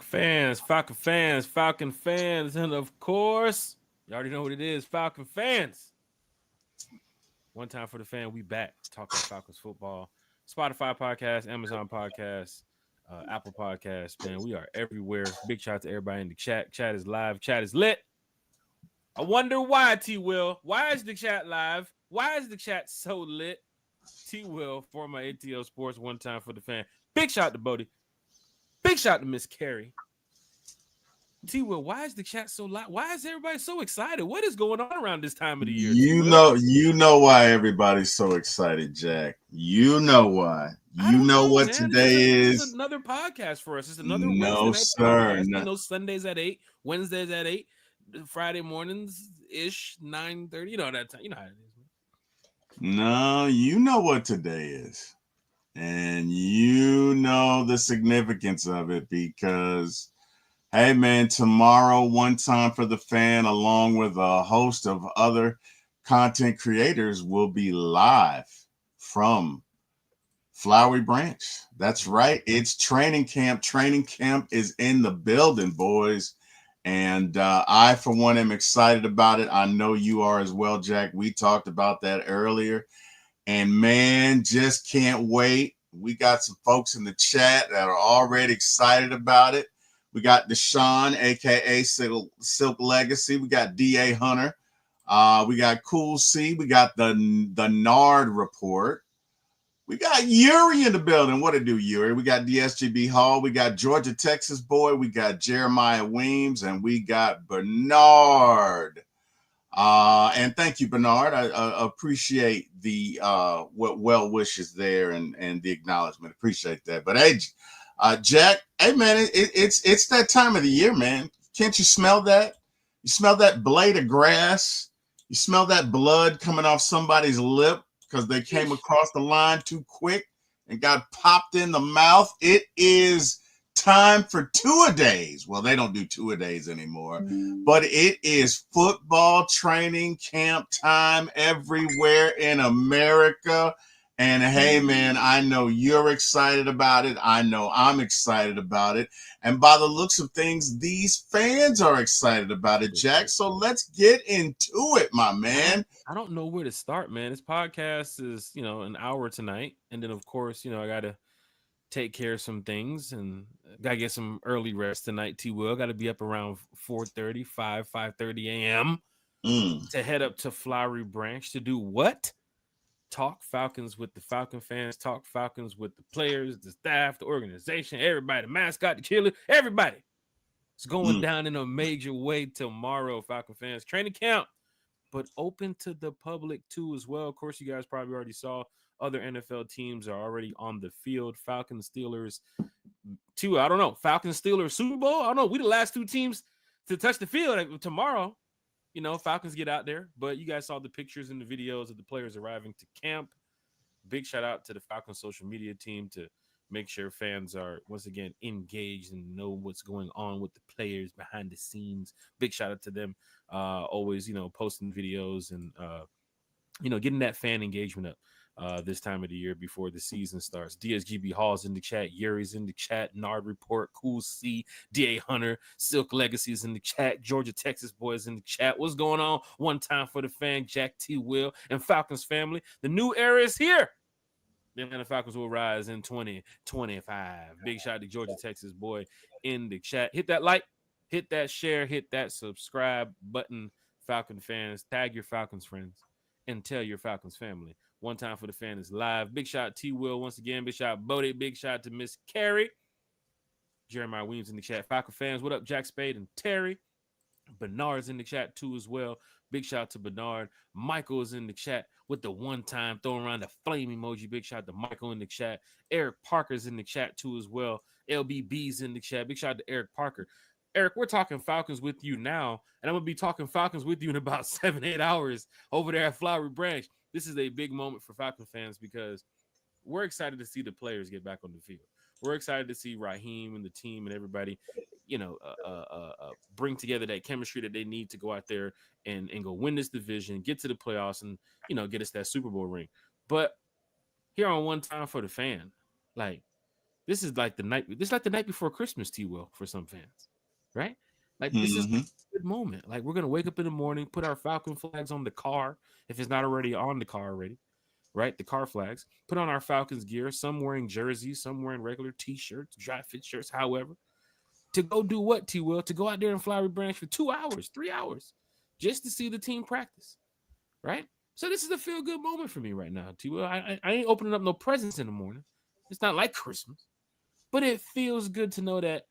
Falcon fans, and of course, you already know what it is, Falcon fans. One time for the fan, we back talking Falcons football. Spotify podcast, Amazon podcast, Apple podcast, man, we are everywhere. Big shout out to everybody in the chat. Chat is live, chat is lit. I wonder why, T. Will. Why is the chat live? Why is the chat so lit? T. Will, former ATL Sports, one time for the fan. Big shout out to Bodie. Big shout out to Miss Carrie. T. Will, why is the chat so loud? Why is everybody so excited? What is going on around this time of the year? You know why everybody's so excited, Jack. You know why. You know what man. today is. This is another podcast for us. It's another Wednesday night podcast. No Sundays at 8, Wednesdays at 8, Friday mornings ish 9:30. You know that time. You know how it is. No, you know what today is, and you know the significance of it because. Hey, man, tomorrow, one time for the fan, along with a host of other content creators, will be live from Flowery Branch. That's right. It's training camp. Training camp is in the building, boys. And I, for one, am excited about it. I know you are as well, Jack. We talked about that earlier. And, man, just can't wait. We got some folks in the chat that are already excited about it. We got Deshaun, a.k.a. Silk Legacy. We got D.A. Hunter. We got Cool C. We got the Nard Report. We got Yuri in the building. What to do, Yuri? We got DSGB Hall. We got Georgia, Texas boy. We got Jeremiah Weems. And we got Bernard. And thank you, Bernard. I appreciate the well wishes there and the acknowledgement. Appreciate that. But, hey, Jack, hey man, it's that time of the year, man. Can't you smell that? You smell that blade of grass. You smell that blood coming off somebody's lip because they came across the line too quick and got popped in the mouth. It is time for two-a-days. Well, they don't do two-a-days anymore, but it is football training camp time everywhere in America. And hey, man, I know you're excited about it. I know I'm excited about it. And by the looks of things, these fans are excited about it, Jack. So let's get into it, my man. I don't know where to start, man. This podcast is, an hour tonight. And then, of course, I got to take care of some things and got to get some early rest tonight, T-Will. Got to be up around 4:30, 5:30 a.m. To head up to Flowery Branch to do what? Talk Falcons with the Falcon fans, talk Falcons with the players, the staff, the organization, everybody, the mascot, the killer, everybody. It's going down in a major way tomorrow, Falcon fans. Training camp, but open to the public too as well. Of course, you guys probably already saw other NFL teams are already on the field. Falcons, Steelers, I don't know. Falcons, Steelers, Super Bowl. I don't know. We the last two teams to touch the field tomorrow. Falcons get out there, but you guys saw the pictures and the videos of the players arriving to camp. Big shout out to the Falcons social media team to make sure fans are once again engaged and know what's going on with the players behind the scenes. Big shout out to them. Always, posting videos and, getting that fan engagement up. This time of the year before the season starts. DSGB Hall's in the chat. Yuri's in the chat. Nard Report. Cool C. D.A. Hunter. Silk Legacy is in the chat. Georgia, Texas boys in the chat. What's going on? One time for the fan. Jack T. Will and Falcons family. The new era is here. The Atlanta Falcons will rise in 2025. Big shout out to Georgia, Texas boy in the chat. Hit that like. Hit that share. Hit that subscribe button, Falcon fans. Tag your Falcons friends and tell your Falcons family. One time for the fan is live. Big shout out to T-Will once again. Big shout out Bodie. Big shout out to Miss Carrie. Jeremiah Williams in the chat. Falcon fans, what up? Jack Spade and Terry. Bernard's in the chat too as well. Big shout out to Bernard. Michael is in the chat with the one time throwing around the flame emoji. Big shout out to Michael in the chat. Eric Parker's in the chat too as well. LBB's in the chat. Big shout out to Eric Parker. Eric, we're talking Falcons with you now, and I'm going to be talking Falcons with you in about 7-8 hours over there at Flowery Branch. This is a big moment for Falcon fans because we're excited to see the players get back on the field. We're excited to see Raheem and the team and everybody, bring together that chemistry that they need to go out there and go win this division, get to the playoffs, and, get us that Super Bowl ring. But here on One Time for the Fan, This is like the night. This is like the night before Christmas, T. Will, for some fans, right? Like this is Mm-hmm. a good moment. Like we're gonna wake up in the morning, put our Falcon flags on the car if it's not already on the car already, right? The car flags. Put on our Falcons gear. Some wearing jerseys, some wearing regular T-shirts, dry fit shirts. However, to go do what, T. Will? To go out there in Flowery Branch for 2 hours, 3 hours, just to see the team practice, right? So this is a feel good moment for me right now, T. Will. I ain't opening up no presents in the morning. It's not like Christmas, but it feels good to know that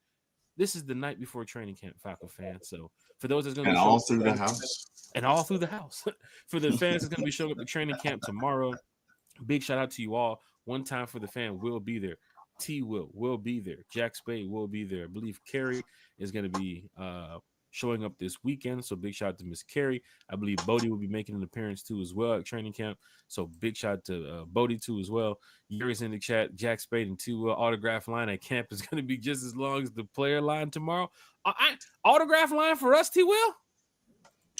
this is the night before training camp, Falcon fans. So for those that's going to And be showing all up through the house. and all through the house, for the fans that's going to be showing up to training camp tomorrow, big shout out to you all. One time for the fan will be there. T will be there. Jack Spade will be there. I believe Carrie is going to be showing up this weekend. So big shout out to Miss Carrie. I believe Bodie will be making an appearance too as well at training camp. So big shout out to Bodie too as well. Yuri's in the chat. Jack Spade and T Will autograph line at camp is going to be just as long as the player line tomorrow. Autograph line for us, T Will.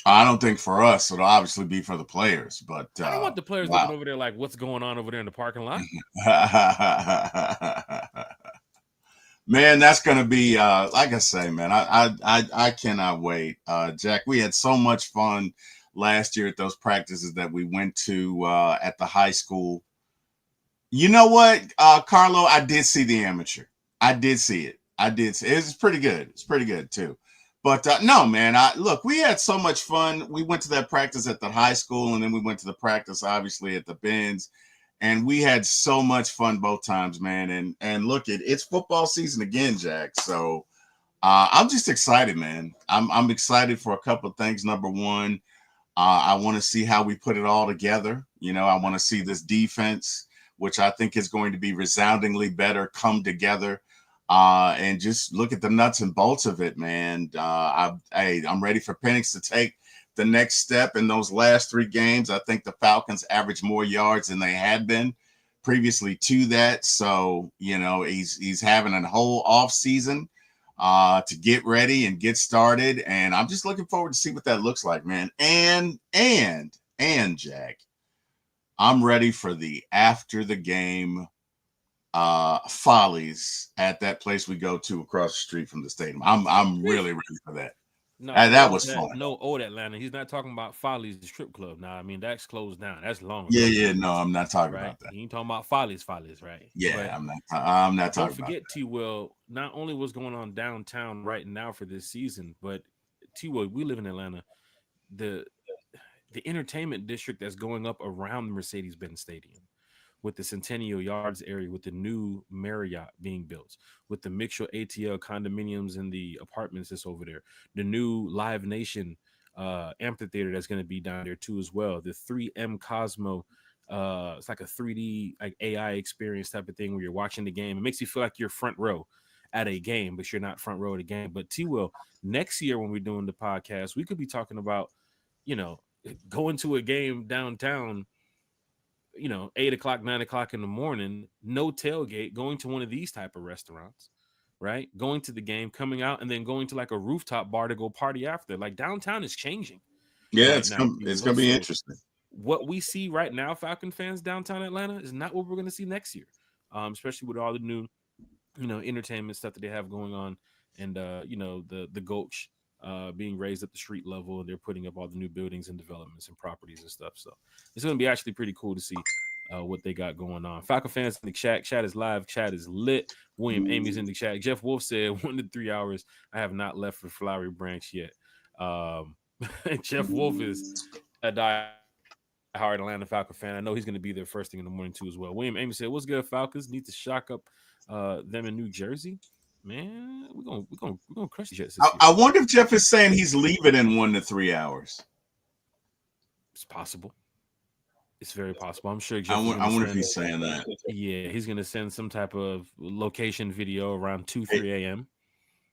I don't think for us it'll obviously be for the players, but I don't want the players wow. looking over there like what's going on over there in the parking lot. Man, that's gonna be like I say, man. I cannot wait. Jack, we had so much fun last year at those practices that we went to at the high school. You know what, Carlo? I did see the amateur. I did see it. I did. It's pretty good. It's pretty good too. But no, man. Look, we had so much fun. We went to that practice at the high school, and then we went to the practice, obviously, at the Benz, and we had so much fun both times, man. And look, it's football season again, Jack. So I'm just excited, man. I'm excited for a couple of things. Number one, I want to see how we put it all together. You know, I want to see this defense, which I think is going to be resoundingly better, come together. And just look at the nuts and bolts of it, man. I'm ready for Penix to take the next step in those last 3 games. I think the Falcons average more yards than they had been previously to that. So, you know, he's having a whole off season to get ready and get started. And I'm just looking forward to see what that looks like, man. And Jack, I'm ready for the after the game follies at that place we go to across the street from the stadium. I'm really ready for that. No, That was fun. No, old Atlanta. He's not talking about Follies, the strip club. Now, I mean that's closed down. That's long. Yeah. No, I'm not talking right. about that. He ain't talking about Follies, right? Yeah, but I'm not talking don't about forget, that. T. Will. Not only what's going on downtown right now for this season, but T. Will, we live in Atlanta. The entertainment district that's going up around the Mercedes-Benz Stadium, with the Centennial Yards area, with the new Marriott being built, with the Mitchell ATL condominiums and the apartments that's over there, the new Live Nation amphitheater that's going to be down there too as well, the 3M Cosmo. It's like a 3D like AI experience type of thing where you're watching the game. It makes you feel like you're front row at a game, but you're not front row at a game. But T. Will, next year when we're doing the podcast, we could be talking about, you know, going to a game downtown, 8 o'clock, 9 o'clock in the morning, no tailgate, going to one of these type of restaurants, right? Going to the game, coming out, and then going to like a rooftop bar to go party after. Like downtown is changing. Yeah, right it's now. gonna be interesting. What we see right now, Falcon fans, downtown Atlanta, is not what we're going to see next year, especially with all the new, entertainment stuff that they have going on, and the Gulch being raised at the street level, and they're putting up all the new buildings and developments and properties and stuff. So it's going to be actually pretty cool to see what they got going on. Falcon fans in the chat. Chat is live. Chat is lit. William Amy's in the chat. Jeff Wolf said 1 to 3 hours. I have not left for Flowery Branch yet. Jeff Wolf is a diehard Atlanta Falcon fan. I know he's going to be there first thing in the morning too as well. William Amy said, "What's good, Falcons? Need to shock up them in New Jersey." Man, we're gonna crush the Jets. I wonder if Jeff is saying he's leaving in 1 to 3 hours. It's possible. It's very possible. I'm sure. I wonder if he's saying that. Yeah, he's gonna send some type of location video around 2-3 a.m.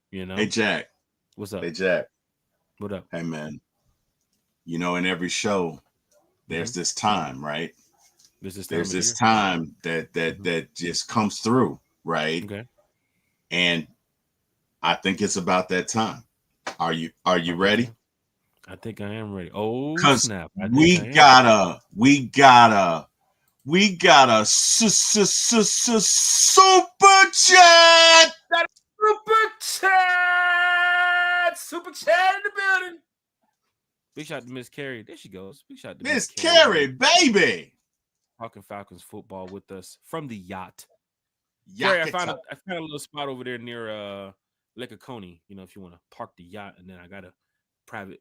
Hey Jack. What's up? Hey Jack. What up? Hey man. In every show, there's this time, right? There's this time that just comes through, right? Okay. And I think it's about that time. Are you ready? I think I am ready. Oh, because snap! We gotta We got a super chat. That super chat in the building. Big shout to Miss Carrie. There she goes. Big shout to Miss Carrie, baby. Talking Falcons football with us from the yacht. Yakita. Carrie, I found a little spot over there near Lake Oconee. You know, if you want to park the yacht, and then I got a private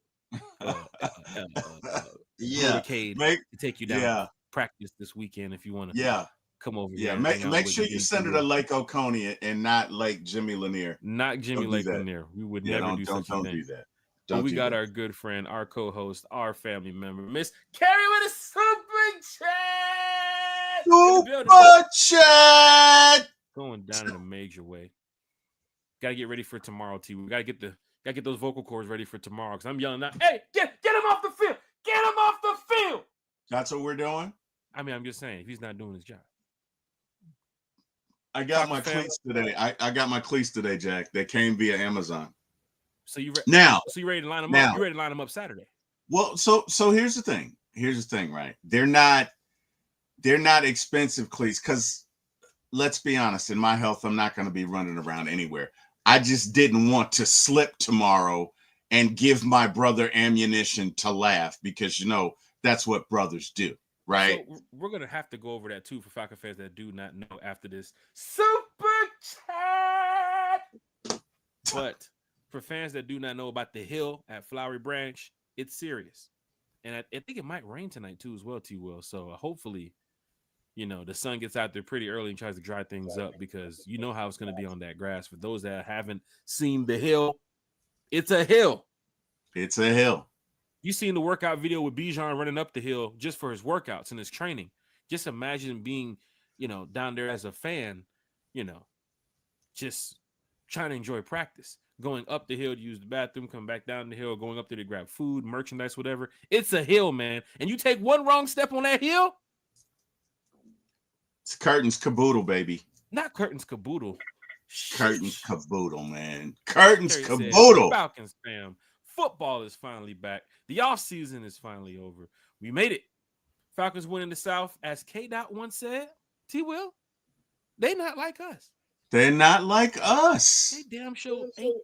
motorcade to take you down to practice this weekend if you want to come over here. Make sure you send her to Lake Oconee and not Lake Jimmy Lanier. Not Jimmy Lake Lanier. We would never do such a thing. Don't do that. But we got our good friend, our co-host, our family member, Miss Carrie with a super chat. Super chat going down in a major way. Got to get ready for tomorrow, T. We got to get those vocal cords ready for tomorrow because I'm yelling out, "Hey, get him off the field! Get him off the field!" That's what we're doing. I mean, I'm just saying, if he's not doing his job. I got my cleats today. I got my cleats today, Jack. They came via Amazon. So you ready to line them up? You ready to line them up Saturday? Well, so here's the thing. Here's the thing, right? They're not expensive cleats because let's be honest, in my health, I'm not going to be running around anywhere. I just didn't want to slip tomorrow and give my brother ammunition to laugh because, you know, that's what brothers do, right? So we're going to have to go over that, too, for Falcon fans that do not know after this super chat. But for fans that do not know about the hill at Flowery Branch, it's serious. And I think it might rain tonight, too, as well, T-Will. So hopefully, you know, the sun gets out there pretty early and tries to dry things up because you know how it's going to be on that grass. For those that haven't seen the hill, it's a hill. It's a hill. You seen the workout video with Bijan running up the hill just for his workouts and his training. Just imagine being, you know, down there as a fan, you know, just trying to enjoy practice. Going up the hill to use the bathroom, come back down the hill, going up there to grab food, merchandise, whatever. It's a hill, man. And you take one wrong step on that hill, it's curtains caboodle, baby. Not curtains caboodle. Curtains caboodle, man. Curtains caboodle. Falcons fam. Football is finally back. The offseason is finally over. We made it. Falcons win in the South. As K-Dot once said, T-Will, they not like us. They're not like us. They damn sure ain't.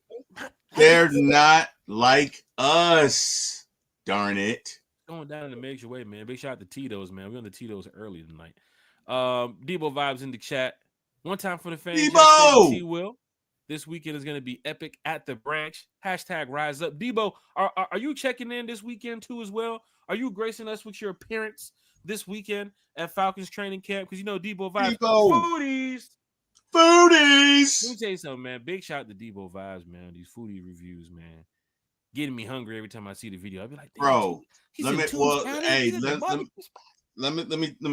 They're not like us. Darn it. Going down in a major way, man. Big shout out to Tito's, man. We're on the Tito's early tonight. Debo vibes in the chat. One time for the fans. Debo! T-Will. This weekend is going to be epic at the branch. Hashtag rise up. Debo, are you checking in this weekend too as well? Are you gracing us with your appearance this weekend at Falcons training camp? Because you know Debo vibes. Foodies. Foodies. Let me tell you something, man. Big shout out to Debo vibes, man. These foodie reviews, man. Getting me hungry every time I see the video. I'll be like, bro, let me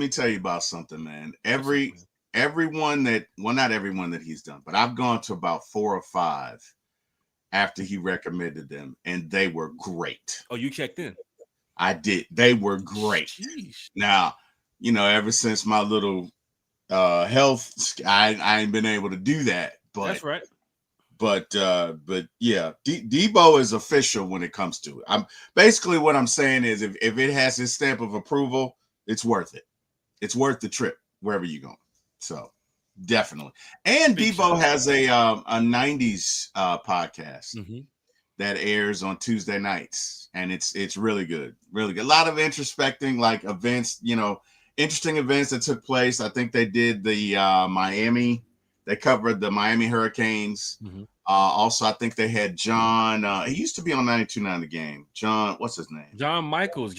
tell you about something, man. Everyone that, well, not everyone that he's done, but I've gone to about 4 or 5 after he recommended them, and they were great. Oh, you checked in? I did. They were great. Jeez. Now, you know, ever since my little health, I ain't been able to do that. But that's right. But yeah, Debo is official when it comes to it. I'm basically what I'm saying is if it has his stamp of approval, it's worth it. It's worth the trip wherever you're going. So definitely. And Big Debo has a 90s podcast that airs on Tuesday nights, and it's really good. Really good. A lot of introspecting, like events, you know, interesting events that took place. I think they did the Miami. They covered the Miami Hurricanes. Also, I think they had John. He used to be on 92.9 The Game. John, what's his name? John Michaels.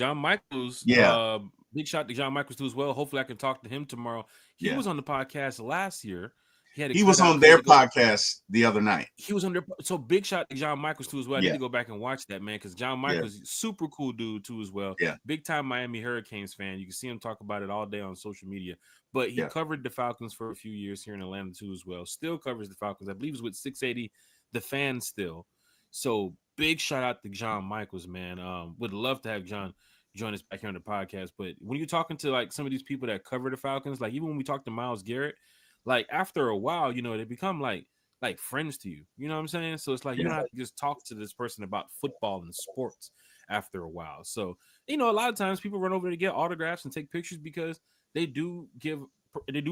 Yeah. Big shout to John Michaels too as well. Hopefully, I can talk to him tomorrow. He was on the podcast last year. He was on their podcast the other night. He was on their. So big shout to John Michaels too as well. I need to go back and watch that, man, because John Michaels, super cool dude too as well. Yeah. Big time Miami Hurricanes fan. You can see him talk about it all day on social media. But he covered the Falcons for a few years here in Atlanta too as well. Still covers the Falcons. I believe he's with 680 The Fan still. So big shout out to John Michaels, man. Would love to have John join us back here on the podcast. But when you're talking to like some of these people that cover the Falcons, like even when we talk to Myles Garrett, like after a while, you know, they become like friends to you. You know what I'm saying? So it's like you don't have to just talk to this person about football and sports after a while. So, you know, a lot of times people run over to get autographs and take pictures because they do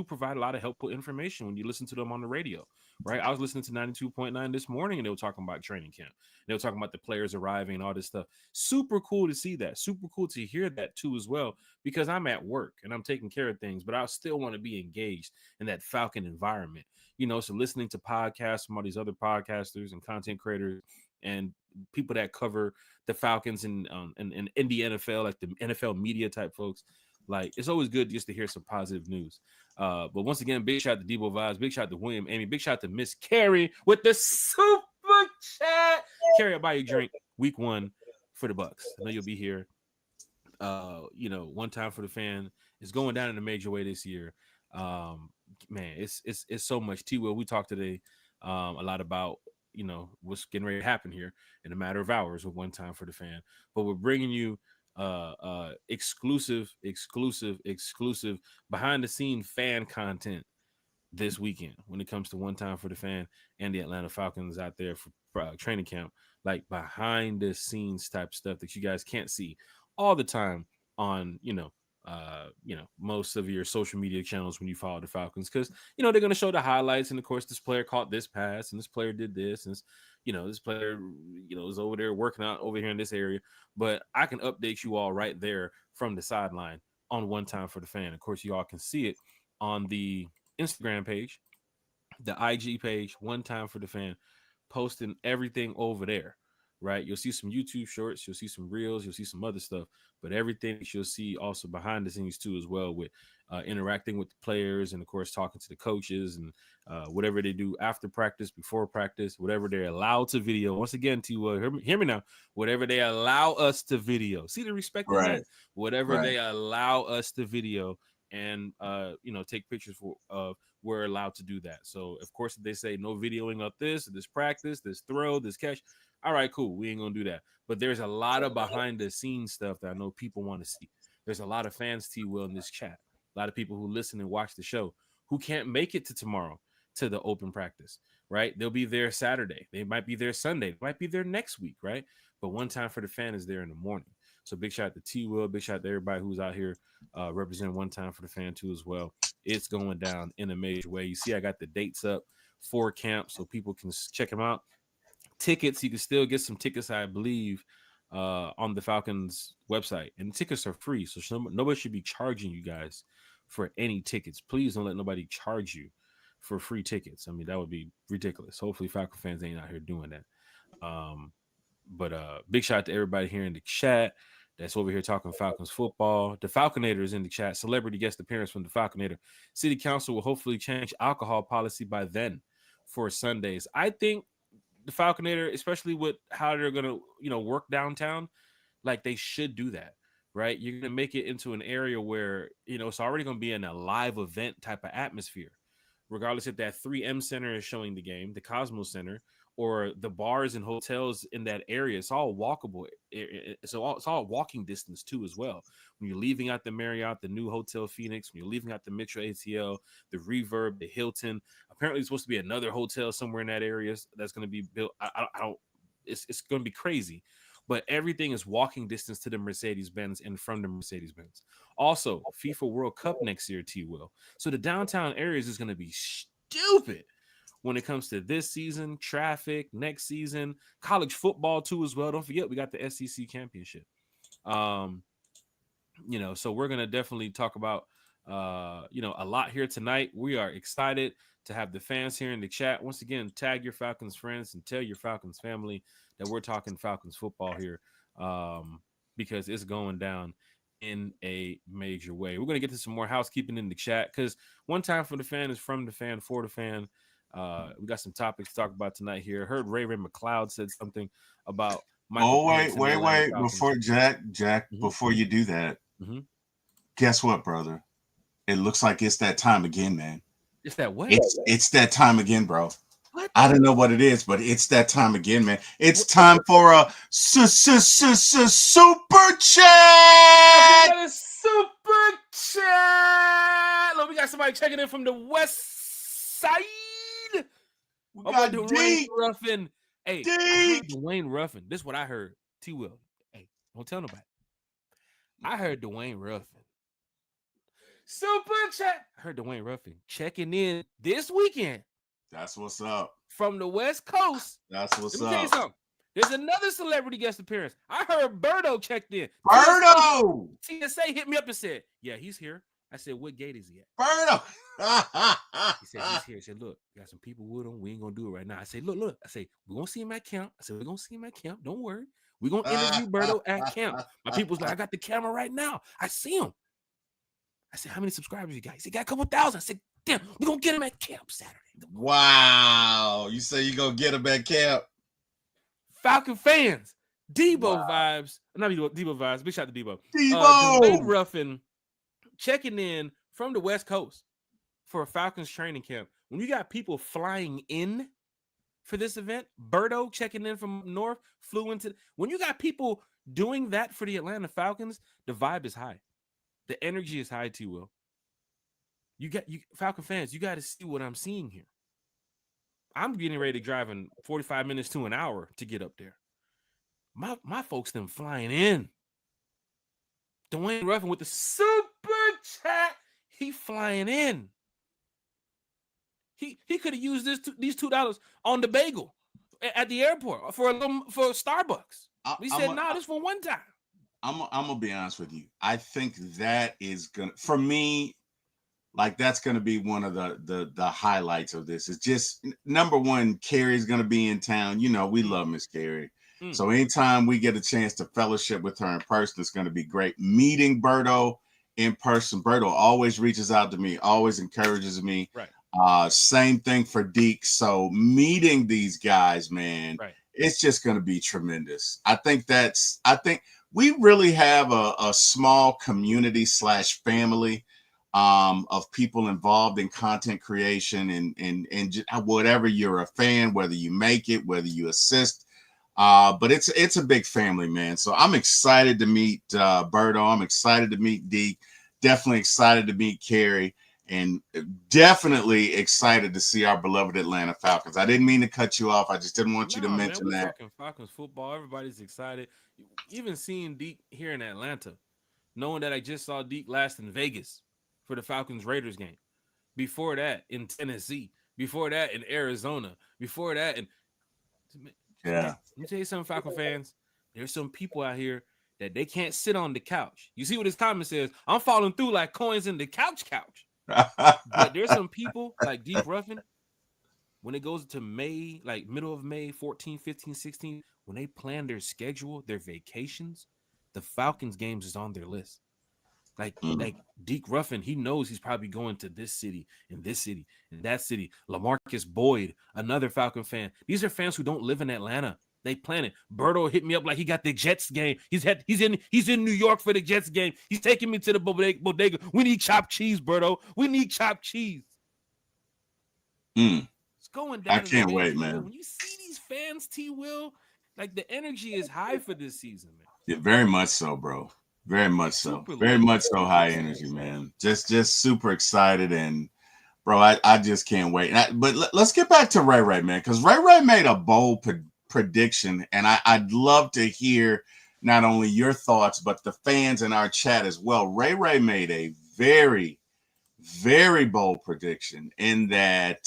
provide a lot of helpful information when you listen to them on the radio, right? I was listening to 92.9 this morning, and they were talking about training camp. They were talking about the players arriving and all this stuff. Super cool to see that. Super cool to hear that too as well, because I'm at work and I'm taking care of things, but I still want to be engaged in that Falcon environment. So listening to podcasts from all these other podcasters and content creators and people that cover the Falcons and in the NFL, like the NFL media type folks. Like, it's always good just to hear some positive news. But once again, big shout out to Debo Vibes, big shout out to William Amy, big shout out to Miss Carrie with the super chat. Carrie, I'll buy you a drink week 1 for the Bucks. I know you'll be here. One time for the fan is going down in a major way this year. Man, it's so much. T. Will, we talked today a lot about what's getting ready to happen here in a matter of hours with one time for the fan. But we're bringing you exclusive behind the scene fan content this weekend when it comes to one time for the fan and the Atlanta Falcons out there for training camp, like behind the scenes type stuff that you guys can't see all the time on most of your social media channels when you follow the Falcons, because they're going to show the highlights, and of course this player caught this pass and this player did this, and this player is over there working out over here in this area. But I can update you all right there from the sideline on one time for the fan. Of course, you all can see it on the Instagram page, the IG page, one time for the fan, posting everything over there, right? You'll see some YouTube shorts, you'll see some reels, you'll see some other stuff, but everything you'll see also behind the scenes too as well, with interacting with the players, and of course talking to the coaches, and whatever they do after practice, before practice, whatever they're allowed to video. Once again, to hear me now, whatever they allow us to video. See the respect in that? Whatever they allow us to video and take pictures of, we're allowed to do that. So of course, if they say no videoing of this practice, this throw, this catch, all right, cool, we ain't gonna do that. But there's a lot of behind the scenes stuff that I know people want to see. There's a lot of fans, T. Will, in this chat, a lot of people who listen and watch the show who can't make it to tomorrow to the open practice, right? They'll be there Saturday, they might be there Sunday, they might be there next week, right? But one time for the fan is there in the morning. So big shout out to T. Will, big shout out to everybody who's out here representing one time for the fan too as well. It's going down in a major way. You see, I got the dates up for camp so people can check them out. Tickets, you can still get some tickets, I believe, on the Falcons website, and the tickets are free, so nobody should be charging you guys for any tickets. Please don't let nobody charge you for free tickets. I mean, that would be ridiculous. Hopefully Falcon fans ain't out here doing that. But big shout out to everybody here in the chat that's over here talking Falcons football. The Falconator is in the chat. Celebrity guest appearance from the Falconator. City Council will hopefully change alcohol policy by then for Sundays. I think the Falconator, especially with how they're going to, work downtown, like they should do that, right? You're going to make it into an area where, it's already going to be in a live event type of atmosphere, regardless if that 3M Center is showing the game, the Cosmos Center, or the bars and hotels in that area. It's all walkable. It's all walking distance too as well. When you're leaving out the Marriott, the new Hotel Phoenix, when you're leaving out the Metro ATL, the Reverb, the Hilton. Apparently, there's supposed to be another hotel somewhere in that area that's going to be built. I don't. It's going to be crazy. But everything is walking distance to the Mercedes-Benz and from the Mercedes-Benz. Also, FIFA World Cup next year, T. Will. So the downtown areas is going to be stupid when it comes to this season, traffic, next season, college football too as well. Don't forget, we got the SEC championship. So we're going to definitely talk about, a lot here tonight. We are excited to have the fans here in the chat. Once again, tag your Falcons friends and tell your Falcons family that we're talking Falcons football here, because it's going down in a major way. We're going to get to some more housekeeping in the chat, because one time for the fan is from the fan for the fan. We got some topics to talk about tonight here. I heard Ray McLeod said something about Michael. Wait. Before Jack, before you do that, guess what, brother? It looks like it's that time again, man. It's that what? It's that time again, bro. What? I don't know what it is, but it's that time again, man. It's time for a super chat. A super chat. Look, we got somebody checking in from the west side. We got Dwayne Ruffin. Hey, D. Dwayne Ruffin. This is what I heard. T. Will. Hey, don't tell nobody. I heard Dwayne Ruffin Super chat. I heard Dwayne Ruffin checking in this weekend That's what's up. from the West Coast. That's what's Let me tell you up. something. There's another celebrity guest appearance. I heard Birdo checked in. Birdo! TSA hit me up and said, yeah, he's here. I said, what gate is he at? Birdo! He said, he's here. He said, look, got some people with him. We ain't going to do it right now. I said, look. I said, we're going to see him at camp. I said, we're going to see him at camp. Don't worry. We're going to interview Birdo at camp. My people's like, I got the camera right now. I see him. I said, how many subscribers you got? He said, got a couple thousand. I said, damn, we're going to get him at camp Saturday. Wow. You say you going to get him at camp? Falcon fans, Debo vibes. Not Debo vibes. Big shout to Debo. Debo! Dwayne Ruffin checking in from the West Coast for a Falcons training camp. When you got people flying in for this event, Birdo checking in from north, flew into. When you got people doing that for the Atlanta Falcons, the vibe is high. The energy is high, T. Will. You Falcon fans, you got to see what I'm seeing here. I'm getting ready to drive in 45 minutes to an hour to get up there. My folks them flying in. Dwayne Ruffin with the super chat. He flying in. He could have used these $2 on the bagel at the airport for Starbucks. We said, no, this for one time. I'm gonna be honest with you. I think that is gonna, for me, like that's gonna be one of the highlights of this. It's just number one, Carrie's gonna be in town. You know, we love Miss Carrie. So anytime we get a chance to fellowship with her in person, it's gonna be great. Meeting Birdo in person. Birdo always reaches out to me, always encourages me. Right. Same thing for Deke. So meeting these guys, man, right. It's just gonna be tremendous. I think we really have a small community / family of people involved in content creation and whatever you're a fan, whether you make it, whether you assist. But it's a big family, man. So I'm excited to meet Birdo. I'm excited to meet Deke. Definitely excited to meet Carrie. And definitely excited to see our beloved Atlanta Falcons. I didn't mean to cut you off. I just didn't want you to mention that. Talking Falcons football. Everybody's excited. Even seeing Deke here in Atlanta, knowing that I just saw Deke last in Vegas for the Falcons Raiders game. Before that, in Tennessee. Before that, in Arizona. Before that, let me tell you something, Falcon fans. There's some people out here that they can't sit on the couch. You see what his comment says? I'm falling through like coins in the couch. But there's some people like Deke Ruffin, when it goes to May, like middle of May, 14, 15, 16, when they plan their schedule, their vacations, the Falcons games is on their list. Like Deke Ruffin, he knows he's probably going to this city and that city. LaMarcus Boyd, another Falcon fan. These are fans who don't live in Atlanta. They plan it. Birdo hit me up like he got the Jets game. He's in New York for the Jets game. He's taking me to the bodega. We need chopped cheese, Birdo. We need chopped cheese. It's going down. I can't wait, man. When you see these fans, T. Will, like the energy is high for this season, man. Yeah, very much so, bro. Very much so. Very much so high energy, man. Just super excited. And bro, I just can't wait. But let's get back to Ray Ray, man, because Ray made a bold prediction, and I'd love to hear not only your thoughts but the fans in our chat as well. Ray made a very, very bold prediction in that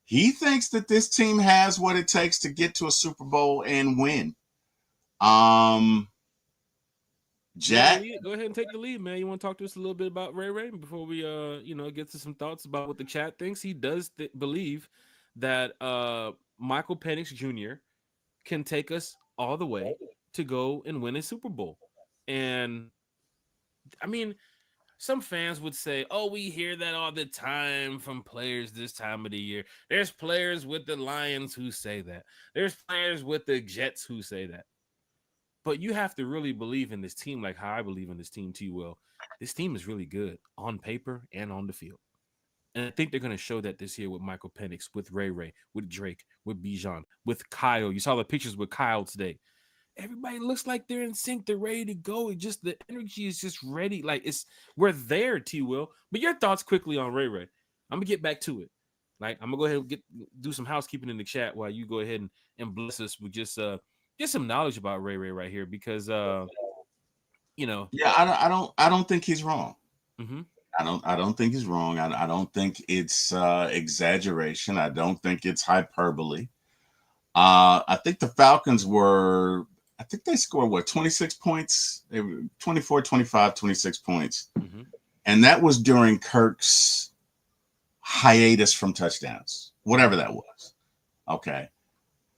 he thinks that this team has what it takes to get to a Super Bowl and win. Jack, go ahead and take the lead, man. You want to talk to us a little bit about Ray before we get to some thoughts about what the chat thinks? He does believe that Michael Penix Jr. can take us all the way to go and win a Super Bowl. And I mean, some fans would say, oh, we hear that all the time from players this time of the year. There's players with the Lions who say that. There's players with the Jets who say that. But you have to really believe in this team like how I believe in this team, T. Will. This team is really good on paper and on the field. And I think they're going to show that this year with Michael Penix, with Ray, with Drake, with Bijan, with Kyle. You saw the pictures with Kyle today. Everybody looks like they're in sync. They're ready to go. It just the energy is just ready. Like we're there, T. Will. But your thoughts quickly on Ray. I'm gonna get back to it. Like I'm gonna go ahead and do some housekeeping in the chat while you go ahead and bless us with just some knowledge about Ray right here because Yeah, I don't think he's wrong. Mm-hmm. I don't think he's wrong. I don't think it's exaggeration. I don't think it's hyperbole. I think the Falcons were, I think they scored what, 26 points? They were 24, 25, 26 points. Mm-hmm. And that was during Kirk's hiatus from touchdowns, whatever that was. Okay.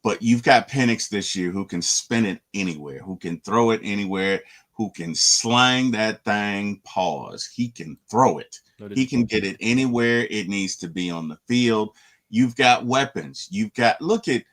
But you've got Penix this year who can spin it anywhere, who can throw it anywhere, who can slang that thing, pause. He can throw it. He can get it anywhere it needs to be on the field. You've got weapons. You've got, look at,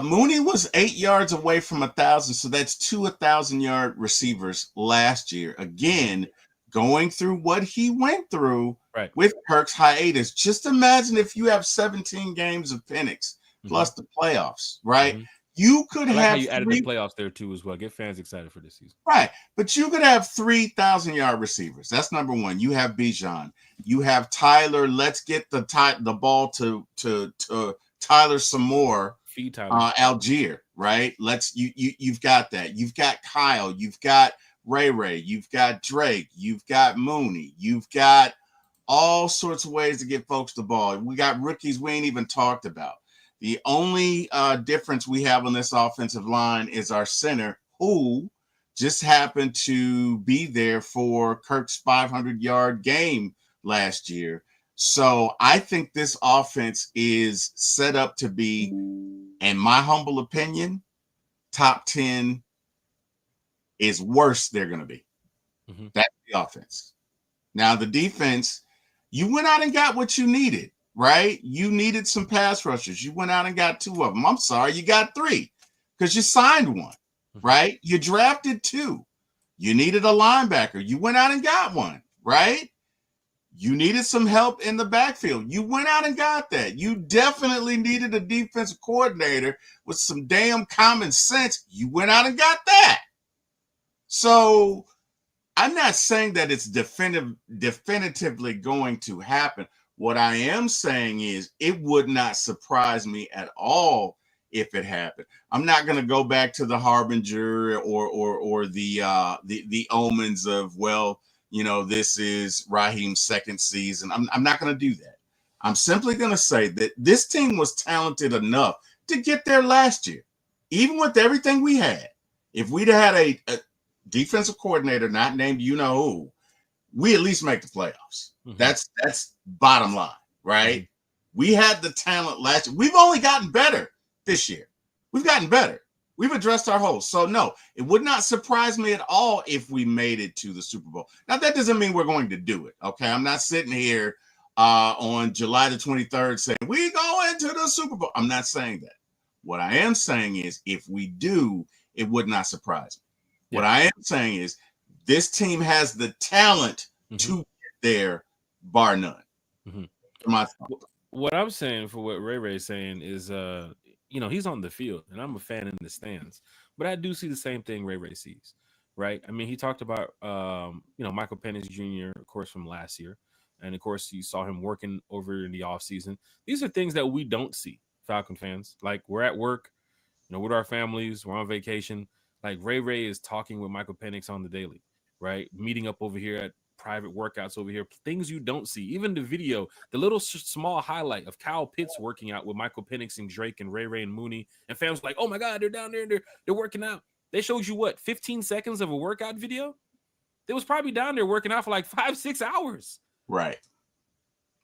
Mooney was 8 yards away from 1,000, so that's 1,000-yard receivers last year. Again, going through what he went through Right. with Kirk's hiatus. Just imagine if you have 17 games of Penix plus the playoffs, right? Mm-hmm. You could I like have how you added the playoffs there too as well. Get fans excited for this season. right, but you could have 3,000-yard receivers. That's number one. You have Bijan. You have Tyler. Let's get the ball to Tyler some more. Feed Tyler. Algier, right? You've got that. You've got Kyle. You've got Ray. You've got Drake. You've got Mooney. You've got all sorts of ways to get folks the ball. We got rookies we ain't even talked about. The only difference we have on this offensive line is our center, who just happened to be there for Kirk's 500-yard game last year. So I think this offense is set up to be, in my humble opinion, top 10 is worse they're going to be. Mm-hmm. That's the offense. Now, the defense, you went out and got what you needed, right? You needed some pass rushers. You went out and got 2 of them. I'm sorry, you got 3 because you signed 1, right? You drafted 2. You needed a linebacker. You went out and got 1, right? You needed some help in the backfield. You went out and got that. You definitely needed a defensive coordinator with some damn common sense. You went out and got that. So I'm not saying that it's definitively going to happen. What I am saying is it would not surprise me at all if it happened. I'm not going to go back to the harbinger or the omens of, well, you know, this is Raheem's second season. I'm not going to do that. I'm simply going to say that this team was talented enough to get there last year, even with everything we had. If we'd had a defensive coordinator not named you know who, we at least make the playoffs. Mm-hmm. That's bottom line, right? Mm-hmm. We had the talent last year. We've only gotten better this year. We've gotten better. We've addressed our holes. So, no, it would not surprise me at all if we made it to the Super Bowl. Now, that doesn't mean we're going to do it, okay? I'm not sitting here on July the 23rd saying, we go into the Super Bowl. I'm not saying that. What I am saying is if we do, it would not surprise me. Yeah. What I am saying is this team has the talent to get there, bar none. What I'm saying for what Ray is saying is you know, he's on the field and I'm a fan in the stands, but I do see the same thing Ray sees, right? I mean, he talked about, you know, Michael Penix Jr., of course, from last year. And of course, you saw him working over in the offseason. These are things that we don't see, Falcon fans. Like, we're at work, you know, with our families, we're on vacation. Like, Ray is talking with Michael Penix on the daily, right? Meeting up over here at private workouts over here, things you don't see. Even the video, the little small highlight of Kyle Pitts working out with Michael Penix and Drake and Ray and Mooney, and fans like, oh my God, they're down there and they're working out. They showed you what, 15 seconds of a workout video? They was probably down there working out for like 5-6 hours. Right.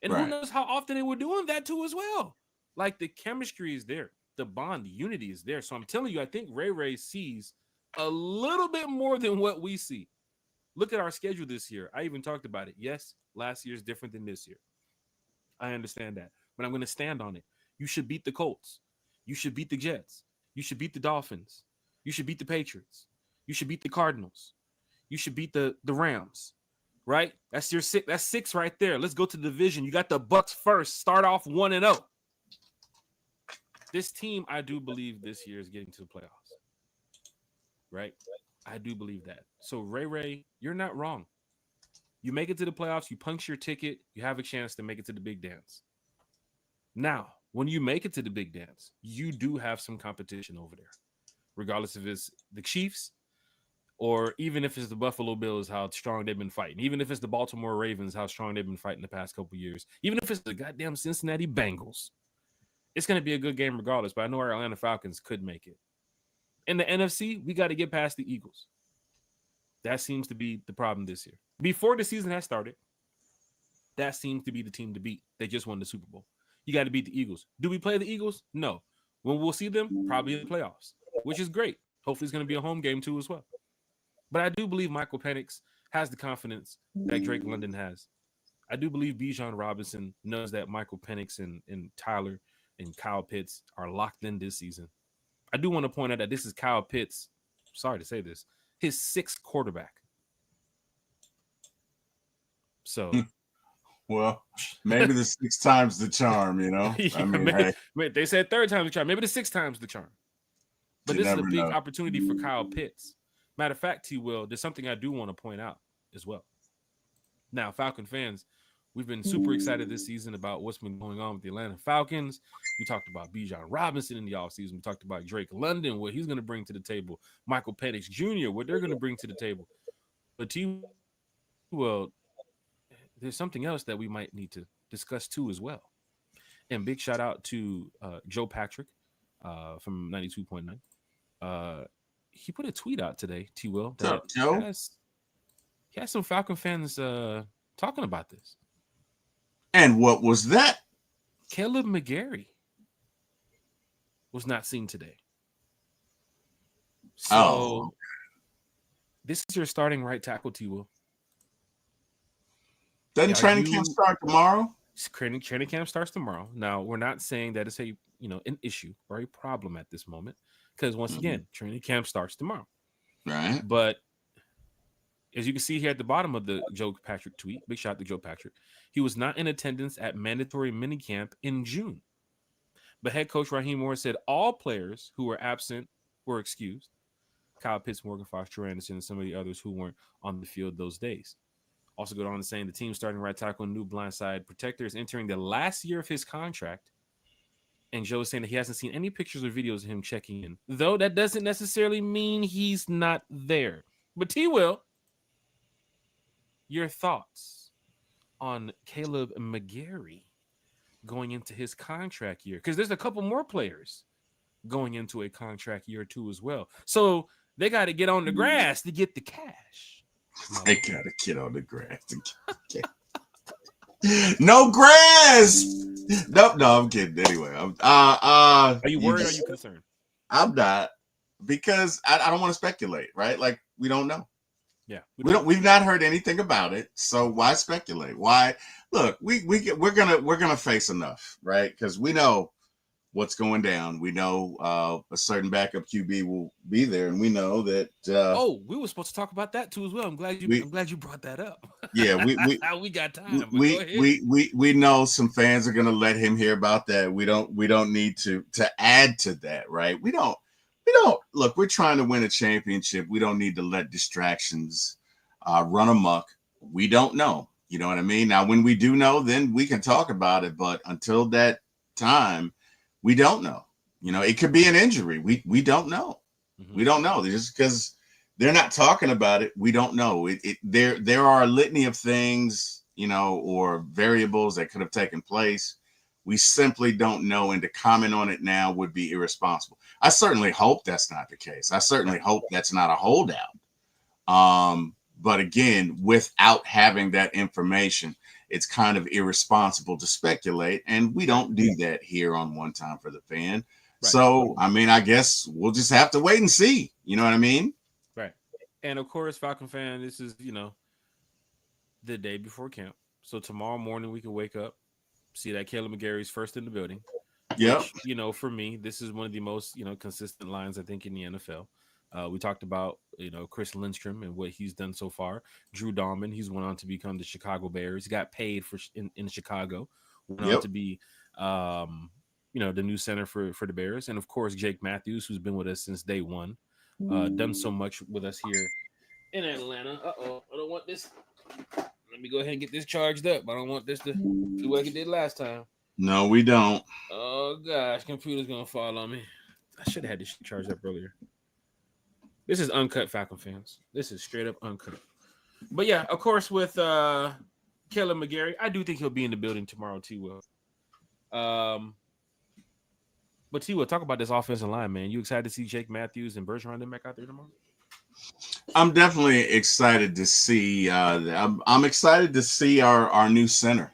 And who knows how often they were doing that too as well. Like, the chemistry is there. The bond, the unity is there. So I'm telling you, I think Ray sees a little bit more than what we see. Look at our schedule this year. I even talked about it. Yes, last year is different than this year. I understand that, but I'm going to stand on it. You should beat the Colts. You should beat the Jets. You should beat the Dolphins. You should beat the Patriots. You should beat the Cardinals. You should beat the Rams, right? That's your 6. That's 6 right there. Let's go to the division. You got the Bucks first. Start off 1-0. This team, I do believe this year is getting to the playoffs, right? I do believe that. So, Ray, you're not wrong. You make it to the playoffs, you punch your ticket, you have a chance to make it to the big dance. Now, when you make it to the big dance, you do have some competition over there. Regardless if it's the Chiefs, Or even if it's the Buffalo Bills, how strong they've been fighting. Even if it's the Baltimore Ravens, how strong they've been fighting the past couple years. Even if it's the goddamn Cincinnati Bengals, it's going to be a good game regardless. But I know our Atlanta Falcons could make it. In the NFC, we got to get past the Eagles. That seems to be the problem this year. Before the season has started, that seems to be the team to beat. They just won the Super Bowl. You got to beat the Eagles. Do we play the Eagles? No. When we'll see them, probably in the playoffs, which is great. Hopefully, it's going to be a home game too as well. But I do believe Michael Penix has the confidence that Drake London has. I do believe Bijan Robinson knows that Michael Penix and Tyler and Kyle Pitts are locked in this season. I do want to point out that this is Kyle Pitts, sorry to say this, his sixth quarterback. So, well, maybe the 6 times the charm, you know. Yeah, I mean, they said 3rd times the charm, maybe the 6 times the charm. But this is a big opportunity for Kyle Pitts. Matter of fact, T. Will, there's something I do want to point out as well. Now, Falcon fans, we've been super excited this season about what's been going on with the Atlanta Falcons. We talked about Bijan Robinson in the offseason. We talked about Drake London, what he's going to bring to the table. Michael Penix Jr., what they're going to bring to the table. But T. Will, there's something else that we might need to discuss too as well. And big shout out to Joe Patrick from 92.9. He put a tweet out today, T. Will, that he has some Falcon fans talking about this. And what was that? Caleb McGarry was not seen today. So this is your starting right tackle, T. Will. Doesn't training camp start tomorrow? Training camp starts tomorrow. Now, we're not saying that it's an issue or a problem at this moment, because once again, training camp starts tomorrow. Right. But as you can see here at the bottom of the Joe Patrick tweet, big shout out to Joe Patrick, he was not in attendance at mandatory minicamp in June. But head coach Raheem Morris said all players who were absent were excused. Kyle Pitts, Morgan Fox, Trey Anderson, and some of the others who weren't on the field those days. Also go on to saying the team starting right tackle, new blindside protector, is entering the last year of his contract. And Joe is saying that he hasn't seen any pictures or videos of him checking in, though that doesn't necessarily mean he's not there. But T. Will, your thoughts on Caleb McGarry going into his contract year? Because there's a couple more players going into a contract year too as well. So they got to get on the grass to get the cash. They got to get on the grass. No grass. No, I'm kidding. Anyway, are you worried? Or are you concerned? I'm not, because I don't want to speculate. Right? Like, we don't know. Yeah, we've not heard anything about it. So why speculate? Why? Look, we're gonna face enough, right? Because we know what's going down. We know a certain backup QB will be there, and we know that. We were supposed to talk about that too as well. I'm glad you brought that up. Yeah, we got time. We know some fans are gonna let him hear about that. We don't need to add to that, right? We don't look. We're trying to win a championship. We don't need to let distractions run amok. We don't know. You know what I mean? Now, when we do know, then we can talk about it. But until that time, we don't know. You know, it could be an injury. We don't know. Mm-hmm. We don't know. Just because they're not talking about it, we don't know. There are a litany of things, you know, or variables that could have taken place. We simply don't know, and to comment on it now would be irresponsible. I certainly hope that's not the case. I certainly hope that's not a holdout. But again, without having that information, it's kind of irresponsible to speculate, and we don't do that here on One Time for the Fan. Right. So, I mean, I guess we'll just have to wait and see. You know what I mean? Right. And of course, Falcon fan, this is, the day before camp. So tomorrow morning we can wake up, see that Caleb McGarry's first in the building. Yeah. For me, this is one of the most, consistent lines, I think, in the NFL. We talked about, Chris Lindstrom and what he's done so far. Drew Dahlman, he's went on to become the Chicago Bears. He got paid in Chicago. Went on to be, the new center for the Bears. And, of course, Jake Matthews, who's been with us since day one. Done so much with us here in Atlanta. Uh-oh, I don't want this. Let me go ahead and get this charged up. I don't want this to do like it did last time. No, we don't. Oh, gosh, computer's going to fall on me. I should have had this charged up earlier. This is uncut, Falcon fans. This is straight up uncut. But yeah, of course, with Caleb McGarry, I do think he'll be in the building tomorrow. T will. Um, but T will talk about this offensive line, man. You excited to see Jake Matthews and Bergeron them back out there tomorrow? I'm definitely excited to see. I'm excited to see our new center.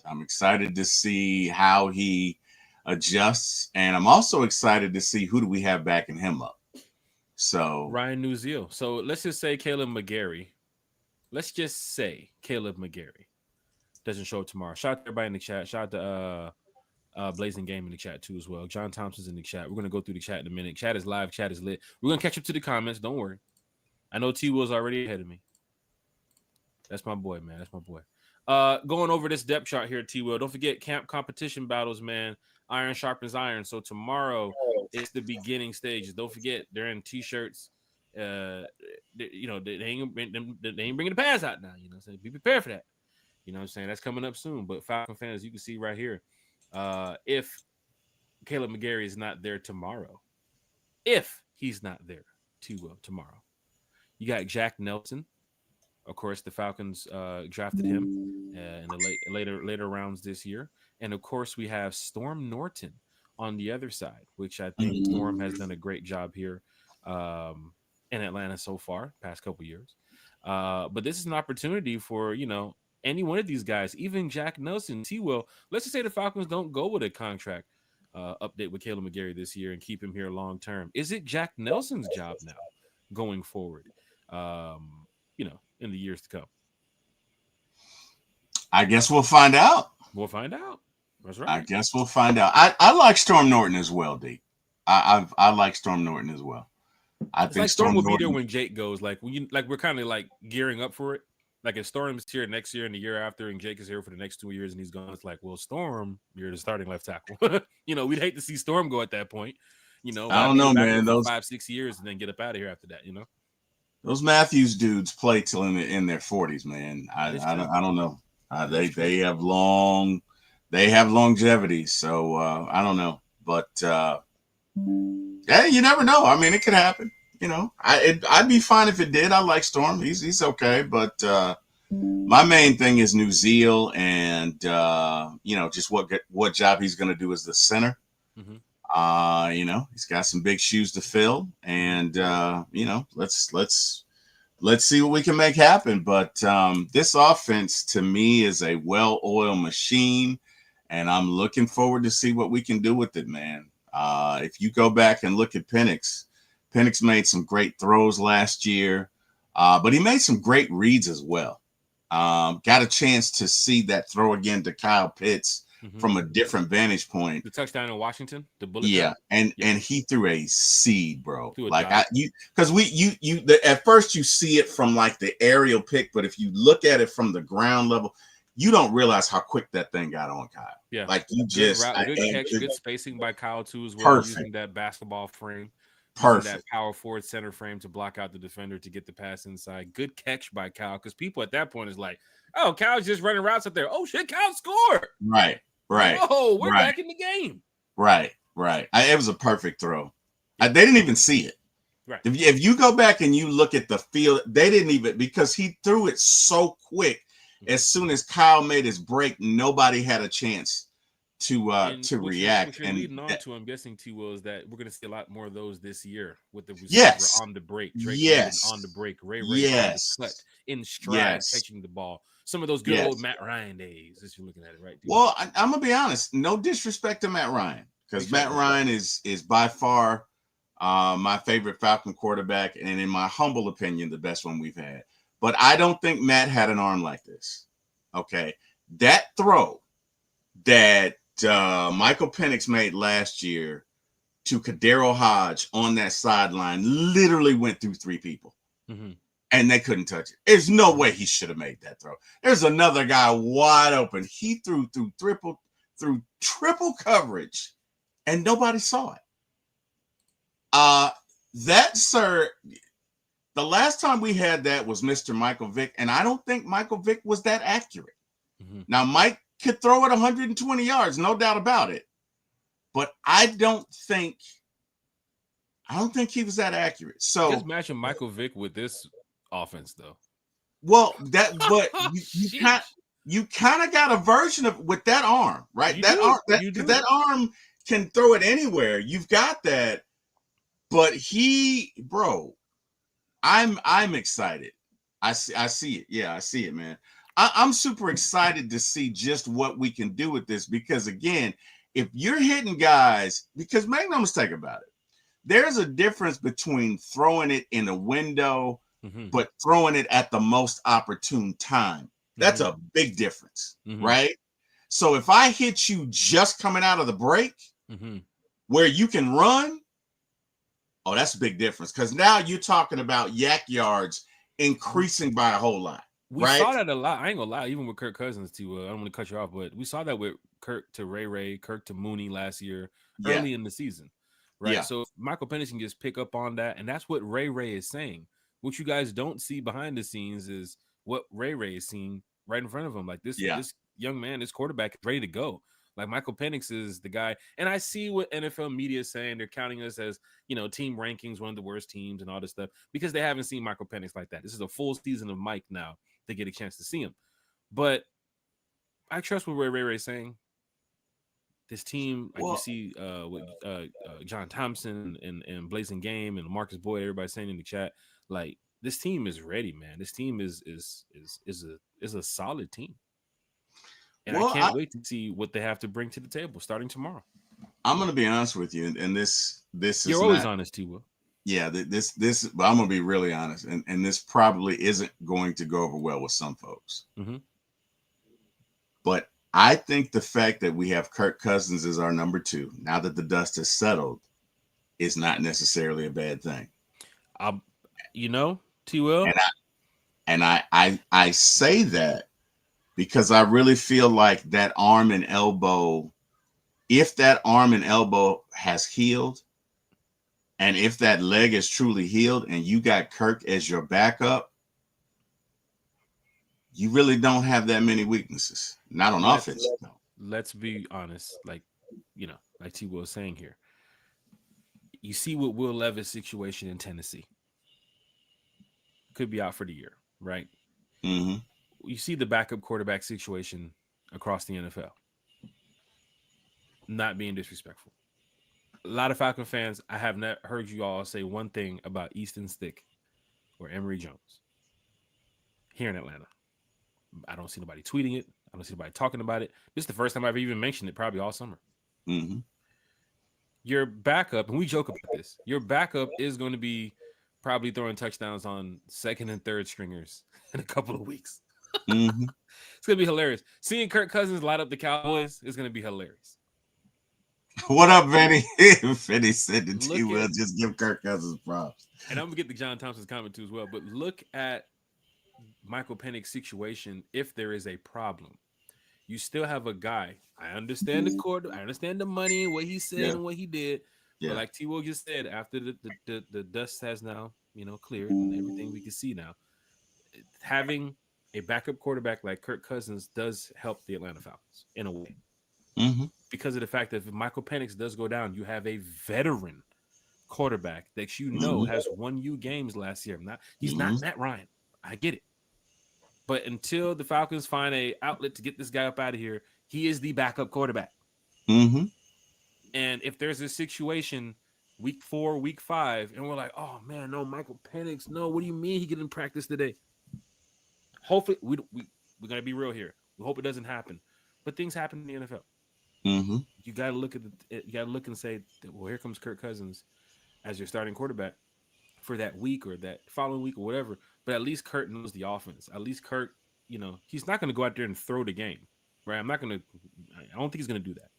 I'm excited to see how he adjusts, and I'm also excited to see who do we have backing him up. So Ryan Newziel. So let's just say Caleb McGarry. Let's just say Caleb McGarry doesn't show up tomorrow. Shout out to everybody in the chat. Shout out to Blazing Game in the chat too as well. John Thompson's in the chat. We're gonna go through the chat in a minute. Chat is live. Chat is lit. We're gonna catch up to the comments. Don't worry. I know T Will's already ahead of me. That's my boy, man. That's my boy. Going over this depth chart here, T Will. Don't forget camp competition battles, man. Iron sharpens iron. So tomorrow is the beginning stages. Don't forget they're in t-shirts. They ain't bringing the pads out now. You know what I'm saying? Be prepared for that. You know what I'm saying? That's coming up soon. But Falcon fans, you can see right here, if Caleb McGarry is not there tomorrow, if he's not there, T Will tomorrow, you got Jack Nelson. Of course, the Falcons drafted him in the later rounds this year, and of course, we have Storm Norton on the other side, which I think Storm has done a great job here in Atlanta so far, past couple years. But this is an opportunity for any one of these guys, even Jack Nelson, T Will. Let's just say the Falcons don't go with a contract update with Caleb McGarry this year and keep him here long term. Is it Jack Nelson's job now going forward? In the years to come. I guess we'll find out. We'll find out. That's right. I guess we'll find out. I like Storm Norton as well, D. I like Storm Norton as well. I think like Storm will be there when Jake goes. Like we're kind of like gearing up for it. Like if Storm's here next year and the year after, and Jake is here for the next 2 years and he's gone, it's like, well, Storm, you're the starting left tackle. We'd hate to see Storm go at that point. I don't know, man. Those 5-6 years and then get up out of here after that. Those Matthews dudes play till in their 40s, man. I don't know. They have longevity, so I don't know. But yeah, you never know. I mean, it could happen. I'd be fine if it did. I like Storm. He's okay, but my main thing is Newziel and just what job he's going to do as the center. Mm-hmm. He's got some big shoes to fill, and let's see what we can make happen. But this offense to me is a well-oiled machine, and I'm looking forward to see what we can do with it, man. If you go back and look at Penix made some great throws last year, but he made some great reads as well. Got a chance to see that throw again to Kyle Pitts. Mm-hmm. From a different vantage point. The touchdown in Washington, the bullet. Yeah, and he threw a seed, bro. At first you see it from like the aerial pick, but if you look at it from the ground level, you don't realize how quick that thing got on Kyle. Yeah, like you good catch, good spacing by Kyle too as well. Perfect. Using that basketball frame. Perfect. That power forward center frame to block out the defender to get the pass inside. Good catch by Kyle, because people at that point is like, oh, Kyle's just running routes up there. Oh shit, Kyle scored. Right. Oh, we're back in the game. Right. It was a perfect throw. They didn't even see it. Right. If you go back and you look at the field, they didn't even, because he threw it so quick. Mm-hmm. As soon as Kyle made his break, nobody had a chance to react. And leading on to, I'm guessing, T Will, is that we're going to see a lot more of those this year with the receiver on the break. Drake on the break. Ray on the cut, in stride, catching the ball. Some of those good old Matt Ryan days, as you're looking at it, right? Well, I'm gonna be honest. No disrespect to Matt Ryan, because Matt Ryan is by far my favorite Falcon quarterback, and in my humble opinion, the best one we've had. But I don't think Matt had an arm like this. Okay, that throw that Michael Penix made last year to Kadero Hodge on that sideline literally went through 3 people. Mm-hmm. And they couldn't touch it. There's no way he should have made that throw. There's another guy wide open. He threw triple coverage, and nobody saw it. That, sir, the last time we had that was Mr. Michael Vick, and I don't think Michael Vick was that accurate. Mm-hmm. Now, Mike could throw it 120 yards, no doubt about it. But I don't think I don't think he was that accurate. So, Just matching Michael Vick with this offense, though. well, but Sheesh. you kind of got a version of with that arm, right? You That do. arm, that You because do. that arm can throw it anywhere. You've got that, but bro, I'm excited. I see it. Yeah, I see it, man. I'm super excited to see just what we can do with this because again, if you're hitting guys, because make no mistake about it, there's a difference between throwing it in a window, Mm-hmm. but throwing it at the most opportune time. That's Mm-hmm. a big difference, Mm-hmm. right? So if I hit you just coming out of the break Mm-hmm. where you can run, oh, that's a big difference because now you're talking about yak yards increasing by a whole lot, We right? saw that a lot. I ain't gonna lie, even with Kirk Cousins too. I don't want to cut you off, but we saw that with Kirk to Ray, Kirk to Mooney last year, Yeah, early in the season, right? yeah, So if Michael Penix can just pick up on that, and that's what Ray is saying. What you guys don't see behind the scenes is what Ray is seeing right in front of him. Like yeah. this young man, this quarterback is ready to go. Like Michael Penix is the guy, and I see what NFL media is saying. They're counting us as team rankings, one of the worst teams, and all this stuff because they haven't seen Michael Penix like that. This is a full season of Mike now to get a chance to see him. But I trust what Ray is saying. This team, like you Well, see with John Thompson and Blazing Game and Marcus Boyd, everybody saying in the chat, like this team is ready, man. This team is a solid team. And I well, can't wait to see what they have to bring to the table starting tomorrow. I'm gonna be honest with you, and this is You're always not. honest, T. Will. Yeah, but I'm gonna be really honest, and this probably isn't going to go over well with some folks. Mm-hmm. But I think the fact that we have Kirk Cousins as our number 2, now that the dust has settled, is not necessarily a bad thing. I, T. Will. And I say that because I really feel like that arm and elbow, if that arm and elbow has healed, and if that leg is truly healed, and you got Kirk as your backup, you really don't have that many weaknesses. Not on offense. Let's be honest, like like T. Will was saying here. You see what Will Levis' situation in Tennessee could be out for the year, right? Mm-hmm. You see the backup quarterback situation across the NFL. Not being disrespectful. A lot of Falcon fans, I have not heard you all say one thing about Easton Stick or Emory Jones here in Atlanta. I don't see nobody tweeting it. I don't see nobody talking about it. This is the first time I've even mentioned it, probably all summer. Mm-hmm. Your backup, and we joke about this, your backup is going to be probably throwing touchdowns on second and third stringers in a couple of weeks. Mm-hmm. It's going to be hilarious. Seeing Kirk Cousins light up the Cowboys is going to be hilarious. What up, Vinny? Vinny said the Look T will at- just give Kirk Cousins props. And I'm going to get the John Thompson's comment too as well. But look at Michael Penix's situation if there is a problem. You still have a guy. I understand the court. I understand the money and what he said and what he did. Yeah. But like T. Will just said, after the dust has now cleared and everything we can see now, having a backup quarterback like Kirk Cousins does help the Atlanta Falcons in a way. Mm-hmm. Because of the fact that if Michael Penix does go down, you have a veteran quarterback that has won you games last year. He's not Matt Ryan. I get it. But until the Falcons find a outlet to get this guy up out of here, he is the backup quarterback. Mm-hmm. And if there's a situation week 4, week 5, and we're like, oh man, no, Michael Penix, no, what do you mean he didn't practice today? Hopefully, we're gonna be real here. We hope it doesn't happen, but things happen in the NFL. Mm-hmm. You gotta look and say, well, here comes Kirk Cousins as your starting quarterback for that week or that following week or whatever. But at least Kirk knows the offense. At least Kirk, he's not going to go out there and throw the game, right? I don't think he's going to do that.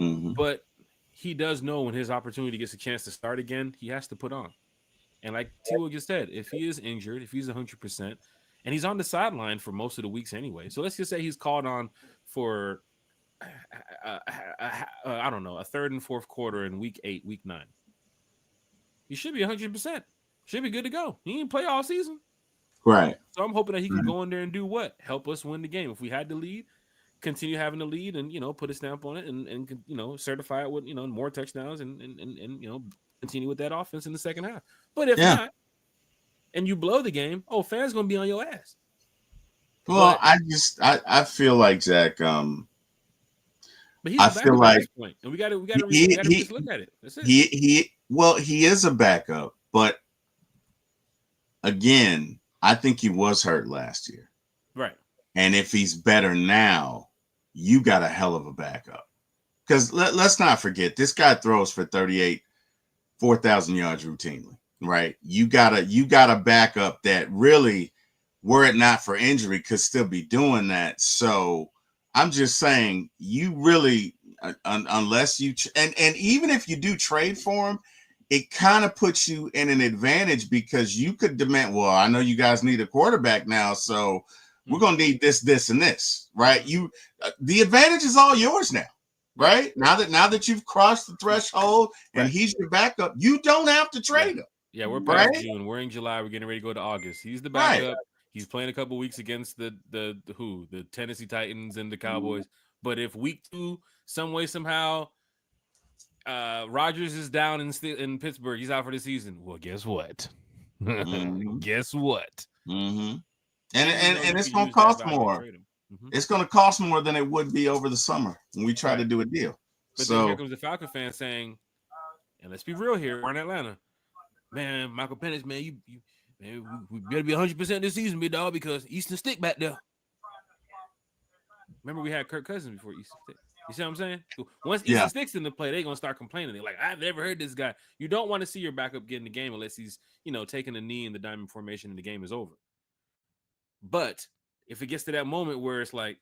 Mm-hmm. But he does know when his opportunity gets a chance to start again, he has to put on. And like T. Will just said, if he is injured, if he's 100%, and he's on the sideline for most of the weeks anyway. So let's just say he's called on for, I don't know, a third and fourth quarter in week 8, week 9. He should be 100%. Should be good to go. He didn't play all season. Right. So I'm hoping that he can go in there and do what? Help us win the game. If we had the lead, continue having the lead and, put a stamp on it and certify it with, more touchdowns and continue with that offense in the second half. But if Yeah. not, and you blow the game, fans gonna be on your ass. Well, But I feel like Zach. but he's I a feel backup at like this point, and we gotta he just look at it. That's it. he is a backup, but again, I think he was hurt last year. Right. And if he's better now, you got a hell of a backup. Because let's not forget, this guy throws for 38, 4,000 yards routinely, right? You got a backup that really, were it not for injury, could still be doing that. So I'm just saying, you really, unless you and even if you do trade for him, it kind of puts you in an advantage because you could demand, well, I know you guys need a quarterback now, so we're gonna need this, and this, right? You, the advantage is all yours now, right? Now that you've crossed the threshold and he's your backup, you don't have to trade him. Yeah, we're past June. We're in July. We're getting ready to go to August. He's the backup. Right. He's playing a couple weeks against the Tennessee Titans and the Cowboys. But if week 2, some way somehow, Rodgers is down in Pittsburgh, he's out for the season. Well, guess what? Guess what? And it's going to cost more. It's going to cost more than it would be over the summer when we try to do a deal. But then here comes the Falcon fan saying, and let's be real here, we're in Atlanta. Man, Michael Penix, man, man, we better be 100% this season, big dog, because Easton Stick back there. Remember, we had Kirk Cousins before Easton Stick. You see what I'm saying? Once Easton Stick's in the play, they're gonna start complaining. They're like, I've never heard this guy. You don't want to see your backup get in the game unless he's, taking a knee in the diamond formation and the game is over. But if it gets to that moment where it's like,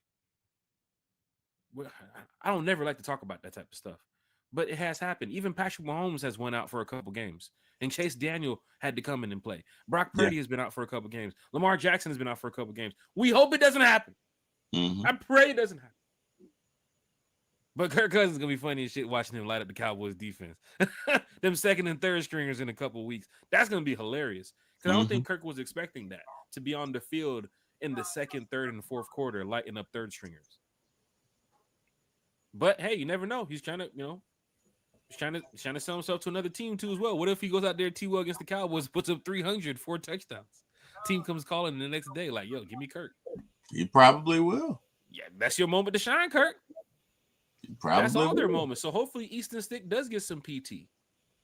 I don't never like to talk about that type of stuff, but it has happened. Even Patrick Mahomes has went out for a couple games, and Chase Daniel had to come in and play. Brock Purdy has been out for a couple games. Lamar Jackson has been out for a couple games. We hope it doesn't happen. I pray it doesn't happen. But Kirk Cousins is gonna be funny as shit watching him light up the Cowboys defense. Them second and third stringers in a couple of weeks. That's gonna be hilarious. Because I don't think Kirk was expecting that, to be on the field in the second, third, and fourth quarter, lighting up third stringers. But hey, you never know. He's trying to, he's trying to sell himself to another team too as well. What if he goes out there T-Well against the Cowboys, puts up 300, 4 touchdowns? Team comes calling the next day, like, yo, give me Kirk. He probably will. Yeah, that's your moment to shine, Kirk. That's all their moments. So hopefully Easton Stick does get some PT,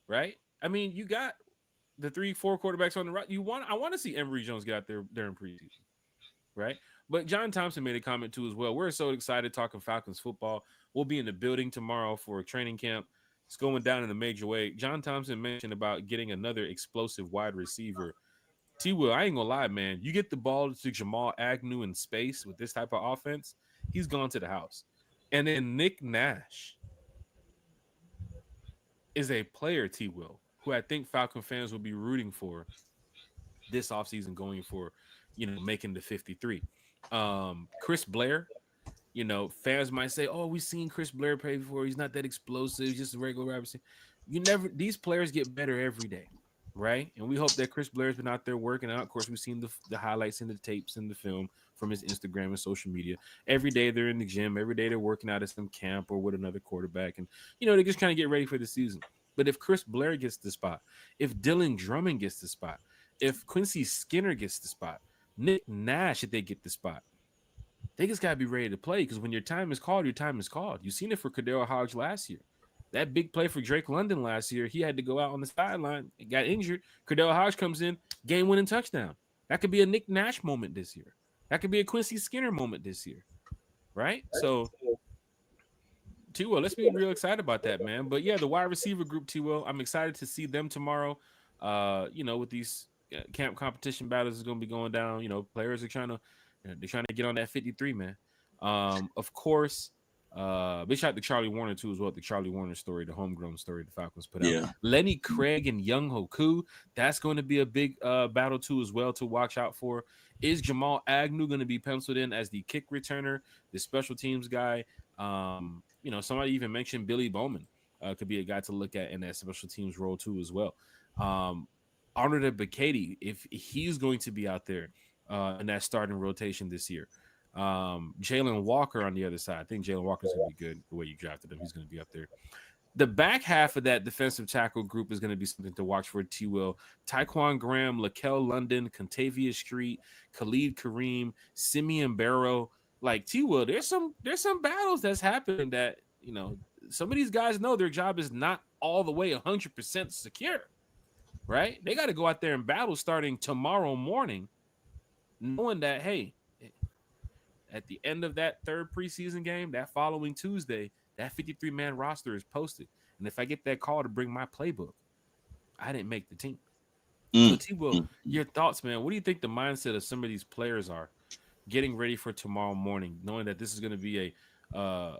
right? I mean, you got the 3-4 quarterbacks on the right. I want to see Emory Jones get out there during preseason, right? But John Thompson made a comment too as well. We're so excited talking Falcons football. We'll be in the building tomorrow for a training camp. It's going down in a major way. John Thompson mentioned about getting another explosive wide receiver. T-Will, I ain't gonna lie, man. You get the ball to Jamal Agnew in space with this type of offense, he's gone to the house. And then Nick Nash is a player, T-Will, who I think Falcon fans will be rooting for this offseason, going for, making the 53. Chris Blair, fans might say, oh, we've seen Chris Blair play before. He's not that explosive. He's just a regular wide receiver. These players get better every day, right? And we hope that Chris Blair's been out there working out. Of course, we've seen the highlights and the tapes and the film from his Instagram and social media. Every day they're in the gym. Every day they're working out at some camp or with another quarterback. And, they just kind of get ready for the season. But if Chris Blair gets the spot, if Dylan Drummond gets the spot, if Quincy Skinner gets the spot, Nick Nash, if they get the spot, they just got to be ready to play, because when your time is called, your time is called. You've seen it for Kadarius Hodge last year. That big play for Drake London last year, he had to go out on the sideline, got injured. Kadarius Hodge comes in, game-winning touchdown. That could be a Nick Nash moment this year. That could be a Quincy Skinner moment this year, right? So, T-Will, let's be real excited about that, man. But yeah, the wide receiver group, T-Will, I'm excited to see them tomorrow. With these camp competition battles is going to be going down. Players are trying to get on that 53, man. Of course, big shout out to Charlie Warner too as well. The Charlie Warner story, the homegrown story the Falcons put out. Lenny Craig and Young Hoku, that's going to be a big battle too as well to watch out for. Is Jamal Agnew going to be penciled in as the kick returner, the special teams guy? Somebody even mentioned Billy Bowman could be a guy to look at in that special teams role too as well. Arnold Bacady, if he's going to be out there in that starting rotation this year. Jalen Walker on the other side. I think Jalen Walker's going to be good the way you drafted him. He's going to be up there. The back half of that defensive tackle group is going to be something to watch for. T. Will, Tyquan Graham, Lakel London, Contavious Street, Khalid Kareem, Simeon Barrow. Like T. Will, there's some battles that's happening that some of these guys know their job is not all the way 100% secure, right? They got to go out there and battle starting tomorrow morning, knowing that hey, at the end of that third preseason game, that following Tuesday, that 53-man roster is posted. And if I get that call to bring my playbook, I didn't make the team. So, T. Will, your thoughts, man? What do you think the mindset of some of these players are getting ready for tomorrow morning, knowing that this is going to be a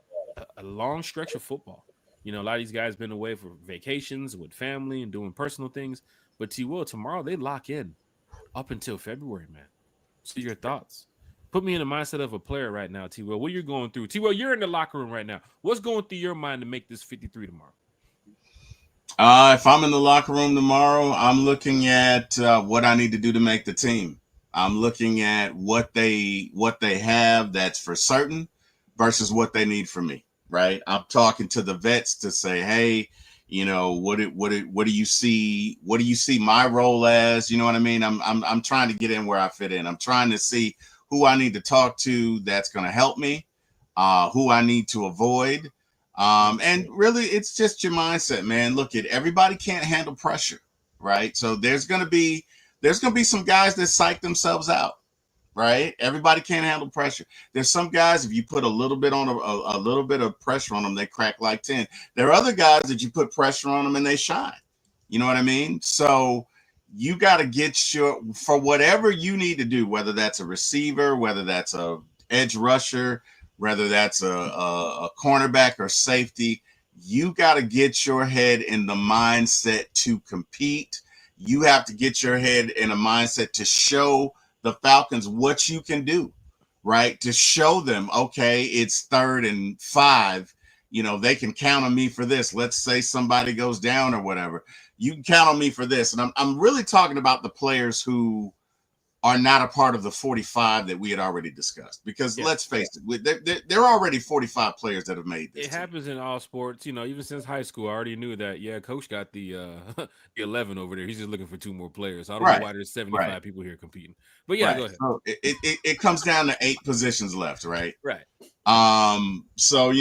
long stretch of football? A lot of these guys been away for vacations with family and doing personal things. But, T. Will, tomorrow they lock in up until February, man. So your thoughts? Put me in the mindset of a player right now, T. Will. What you're going through, T. Will? You're in the locker room right now. What's going through your mind to make this 53 tomorrow? If I'm in the locker room tomorrow, I'm looking at what I need to do to make the team. I'm looking at what they have that's for certain versus what they need from me. Right. I'm talking to the vets to say, hey, what do you see? What do you see my role as? You know what I mean? I'm trying to get in where I fit in. I'm trying to see who I need to talk to that's going to help me, who I need to avoid. And really, it's just your mindset, man. Look, everybody can't handle pressure, right? So there's gonna be some guys that psych themselves out, right? Everybody can't handle pressure. There's some guys, if you put a little bit on a little bit of pressure on them, they crack like 10. There are other guys that you put pressure on them and they shine. You know what I mean? So you got to get for whatever you need to do, whether that's a receiver, whether that's a edge rusher, whether that's a cornerback or safety, you got to get your head in the mindset to compete. You have to get your head in a mindset to show the Falcons what you can do, right? To show them, okay, it's 3rd and 5. They can count on me for this. Let's say somebody goes down or whatever. You can count on me for this. And I'm really talking about the players who are not a part of the 45 that we had already discussed. Because let's face it, there are already 45 players that have made this. It happens in all sports, even since high school. I already knew that. Yeah, coach got the the 11 over there. He's just looking for 2 more players. I don't know why there's 75 people here competing. But yeah, go ahead. So it comes down to 8 positions left, right? Right. So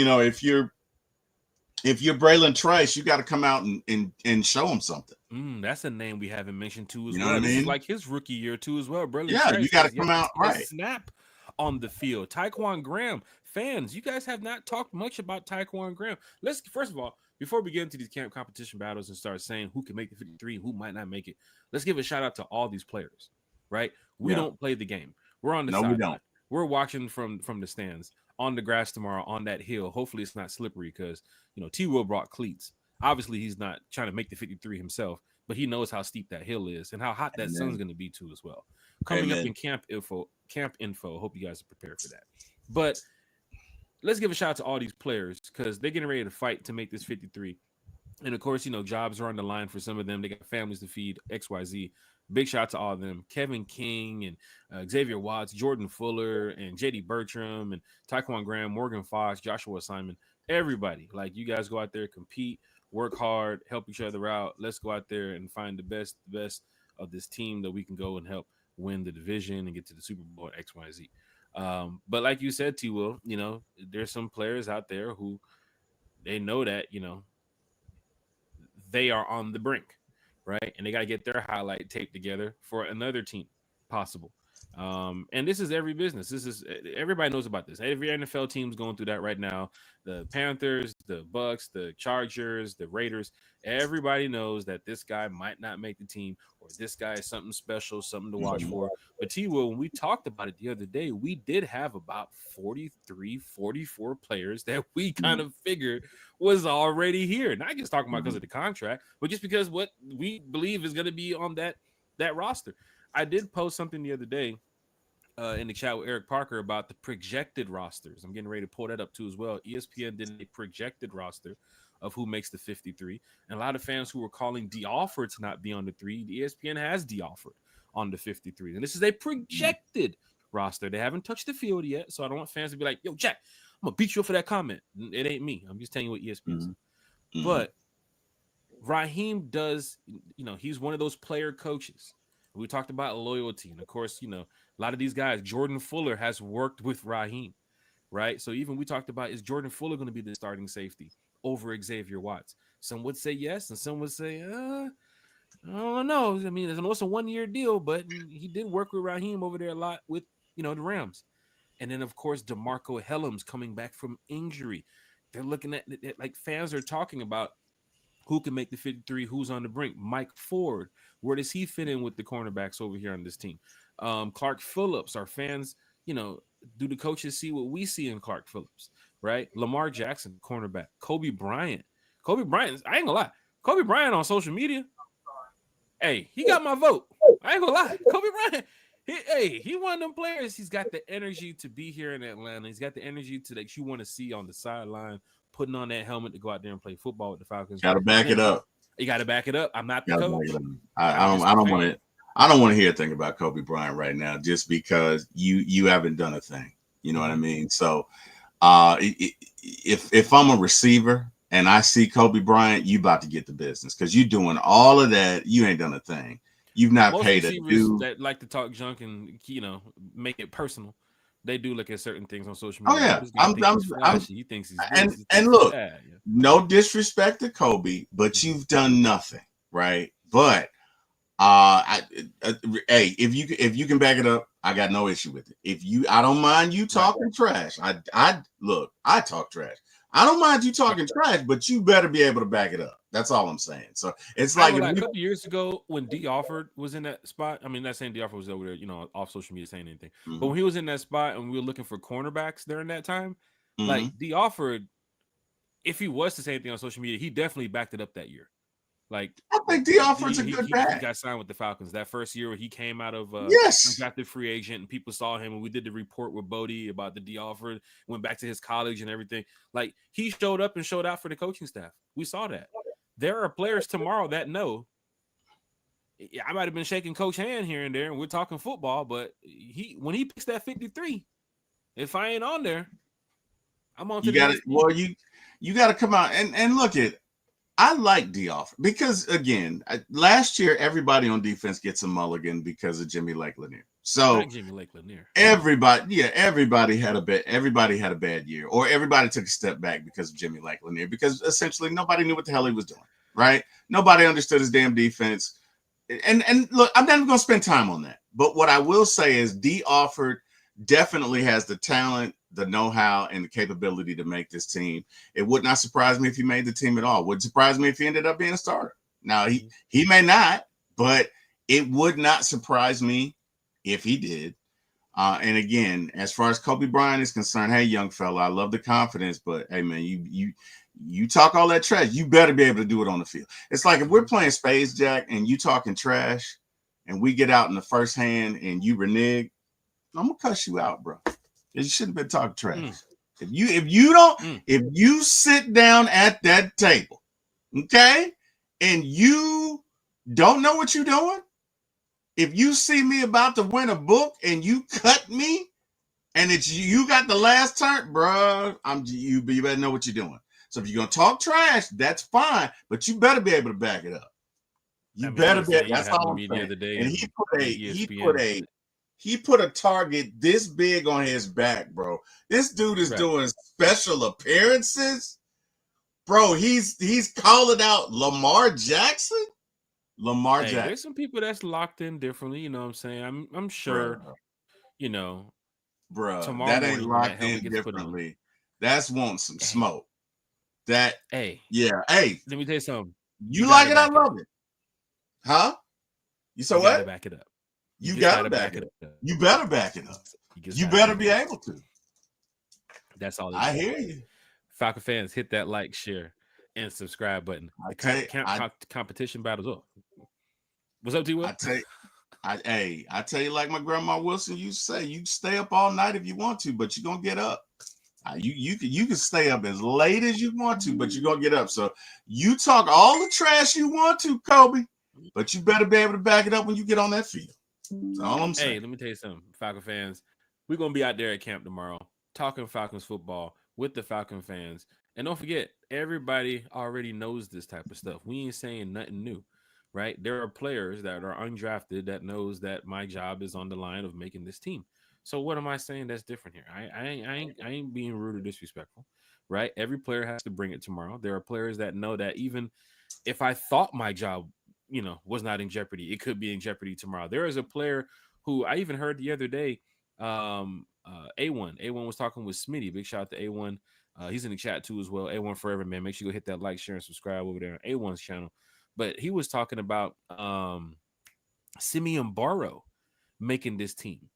if you're Braylon Trice, you got to come out and show him something. That's a name we haven't mentioned too as well. What I mean? This is like his rookie year too as well. Braylon Trice, you got to come out right. Snap on the field. Tyquan Graham, fans, you guys have not talked much about Tyquan Graham. Let's first of all, before we get into these camp competition battles and start saying who can make the 53, who might not make it, let's give a shout out to all these players. Right? We don't play the game. We're on the side. We don't. We're watching from the stands on the grass tomorrow on that hill. Hopefully it's not slippery because T. Will brought cleats. Obviously he's not trying to make the 53 himself, but he knows how steep that hill is and how hot that sun's going to be too as well. Coming up in camp info. Hope you guys are prepared for that. But let's give a shout out to all these players because they're getting ready to fight to make this 53. And of course, jobs are on the line for some of them. They got families to feed, XYZ. Big shout out to all of them. Kevin King and Xavier Watts, Jordan Fuller, and JD Bertram, and Tyquan Graham, Morgan Fox, Joshua Simon, everybody. Like, you guys go out there, compete, work hard, help each other out. Let's go out there and find the best of this team that we can go and help win the division and get to the Super Bowl at XYZ. But like you said, T. Will, there's some players out there who they know that, they are on the brink, right? And they got to get their highlight tape together for another team possible. And this is every business. Everybody knows about this. Every NFL team's going through that right now. The Panthers, the Bucks, the Chargers, the Raiders. Everybody knows that this guy might not make the team, or this guy is something special, something to watch for. But T. Will, when we talked about it the other day, we did have about 43, 44 players that we kind of figured was already here. Not just talking about because of the contract, but just because what we believe is going to be on that roster. I did post something the other day in the chat with Eric Parker about the projected rosters. I'm getting ready to pull that up too as well. ESPN did a projected roster of who makes the 53. And a lot of fans who were calling D'Alford to not be on the 3, the ESPN has D'Alford on the 53. And this is a projected roster. They haven't touched the field yet, so I don't want fans to be like, yo, Jack, I'm going to beat you up for that comment. It ain't me. I'm just telling you what ESPN said. Mm-hmm. But Raheem does, he's one of those player coaches. We talked about loyalty. And of course, a lot of these guys, Jordan Fuller has worked with Raheem, right? So even we talked about, is Jordan Fuller going to be the starting safety over Xavier Watts? Some would say yes, and some would say, I don't know. I mean, it's a 1-year deal, but he did work with Raheem over there a lot with, the Rams. And then, of course, DeMarco Hellams coming back from injury. They're looking at it like fans are talking about who can make the 53, who's on the brink. Mike Ford, where does he fit in with the cornerbacks over here on this team? Clark Phillips, our fans, do the coaches see what we see in Clark Phillips, right? Lamar Jackson, cornerback. Kobe Bryant. I ain't gonna lie. Kobe Bryant on social media, hey, he got my vote. I ain't gonna lie. Kobe Bryant, he one of them players. He's got the energy to be here in Atlanta. He's got the energy that you want to see on the sideline, putting on that helmet to go out there and play football with the Falcons. Got to back it up. You got to back it up. I'm not the coach. I don't want to. I don't want to hear a thing about Kobe Bryant right now, just because you haven't done a thing. You know what I mean? So, if I'm a receiver and I see Kobe Bryant, you about to get the business, because you doing all of that. You ain't done a thing. You've not Most paid a dude that like to talk junk and make it personal. They do look at certain things on social media. Oh yeah, he thinks he's this, and look, no disrespect to Kobe, but you've done nothing, right? But hey, if you can back it up, I got no issue with it. I don't mind you talking trash. I talk trash. I don't mind you talking trash, but you better be able to back it up. That's all I'm saying. So it's like a couple years ago when D. Alford was in that spot. I mean, not saying D. Alford was over there, off social media saying anything, but when he was in that spot and we were looking for cornerbacks during that time, like D. Alford, if he was to say anything on social media, he definitely backed it up that year. Like, I think D. Alford's a good back. He got signed with the Falcons that first year where he came out of got the free agent, and people saw him, and we did the report with Bodie about the D. Alford, went back to his college and everything. Like, he showed up and showed out for the coaching staff. We saw that. There are players tomorrow that know. I might have been shaking coach hand here and there, and we're talking football, but when he picks that 53, if I ain't on there, I'm on. You got it. Well, you got to come out and look at. I like D. Alford because, again, last year everybody on defense gets a mulligan because of Jimmy Lake Lanier. So Jimmy Lake Lanier. Everybody had a bad year, or everybody took a step back because of Jimmy Lake Lanier, because essentially nobody knew what the hell he was doing, right? Nobody understood his damn defense. And look, I'm not even going to spend time on that. But what I will say is D. Alford definitely has the talent, the know-how, and the capability to make this team. It would not surprise me if he made the team at all. Would surprise me if he ended up being a starter. Now, he may not, but it would not surprise me if he did. And again, as far as Kobe Bryant is concerned, hey, young fella, I love the confidence, but hey, man, you talk all that trash, you better be able to do it on the field. It's like if we're playing Spades Jack and you talking trash and we get out in the first hand and you renege, I'm gonna cuss you out, bro. You shouldn't have been talking trash. If you sit down at that table, okay, and you don't know what you're doing, if you see me about to win a book and you cut me, and it's you got the last turn, bro, you better know what you're doing. So if you're gonna talk trash, that's fine, but you better be able to back it up. You better be. That's all I'm saying. And he put a target this big on his back, bro. This dude is doing special appearances, bro. He's calling out Lamar Jackson. Jackson. There's some people that's locked in differently. You know what I'm saying? I'm sure. Bro, that ain't locked in differently. That's want some smoke. Let me tell you something. You like it? I love it. Huh? You said what? You gotta back it up. You gotta back it up. You better back it up. You better be able to. That's all. I hear you. Falcon fans, hit that like, share, and subscribe button. Competition battles up. What's up, T-Will? I tell you, like my grandma Wilson used to say, you stay up all night if you want to, but you're gonna get up. You can stay up as late as you want to, but you're gonna get up. So you talk all the trash you want to, Kobe, but you better be able to back it up when you get on that field. That's all I'm saying. Hey, let me tell you something, Falcon fans. We're gonna be out there at camp tomorrow, talking Falcons football with the Falcon fans. And don't forget, everybody already knows this type of stuff. We ain't saying nothing new, right? There are players that are undrafted that knows that my job is on the line of making this team. So what am I saying that's different here? I ain't being rude or disrespectful, right? Every player has to bring it tomorrow. There are players that know that even if I thought my job, was not in jeopardy, it could be in jeopardy tomorrow. There is a player who I even heard the other day. A1 was talking with Smitty. Big shout out to A1. He's in the chat too as well. A1 forever, man. Make sure you go hit that like, share, and subscribe over there on A1's channel. But he was talking about Simeon Barrow making this team,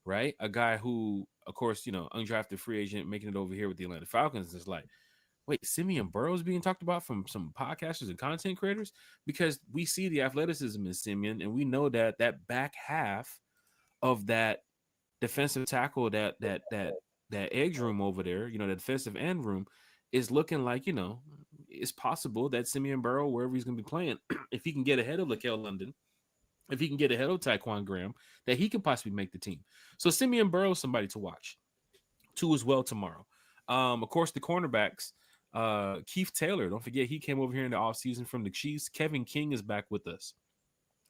right? A guy who, of course, undrafted free agent making it over here with the Atlanta Falcons. Is like, wait, Simeon Burrow's being talked about from some podcasters and content creators, because we see the athleticism in Simeon, and we know that that back half of that defensive tackle, that edge room over there, the defensive end room, is looking like, it's possible that Simeon Burrow, wherever he's going to be playing, if he can get ahead of Lakel London, if he can get ahead of Tyquan Graham, that he could possibly make the team. So Simeon Burrow is somebody to watch too as well tomorrow. Of course, the cornerbacks, Keith Taylor, don't forget, he came over here in the offseason from the Chiefs. Kevin King is back with us.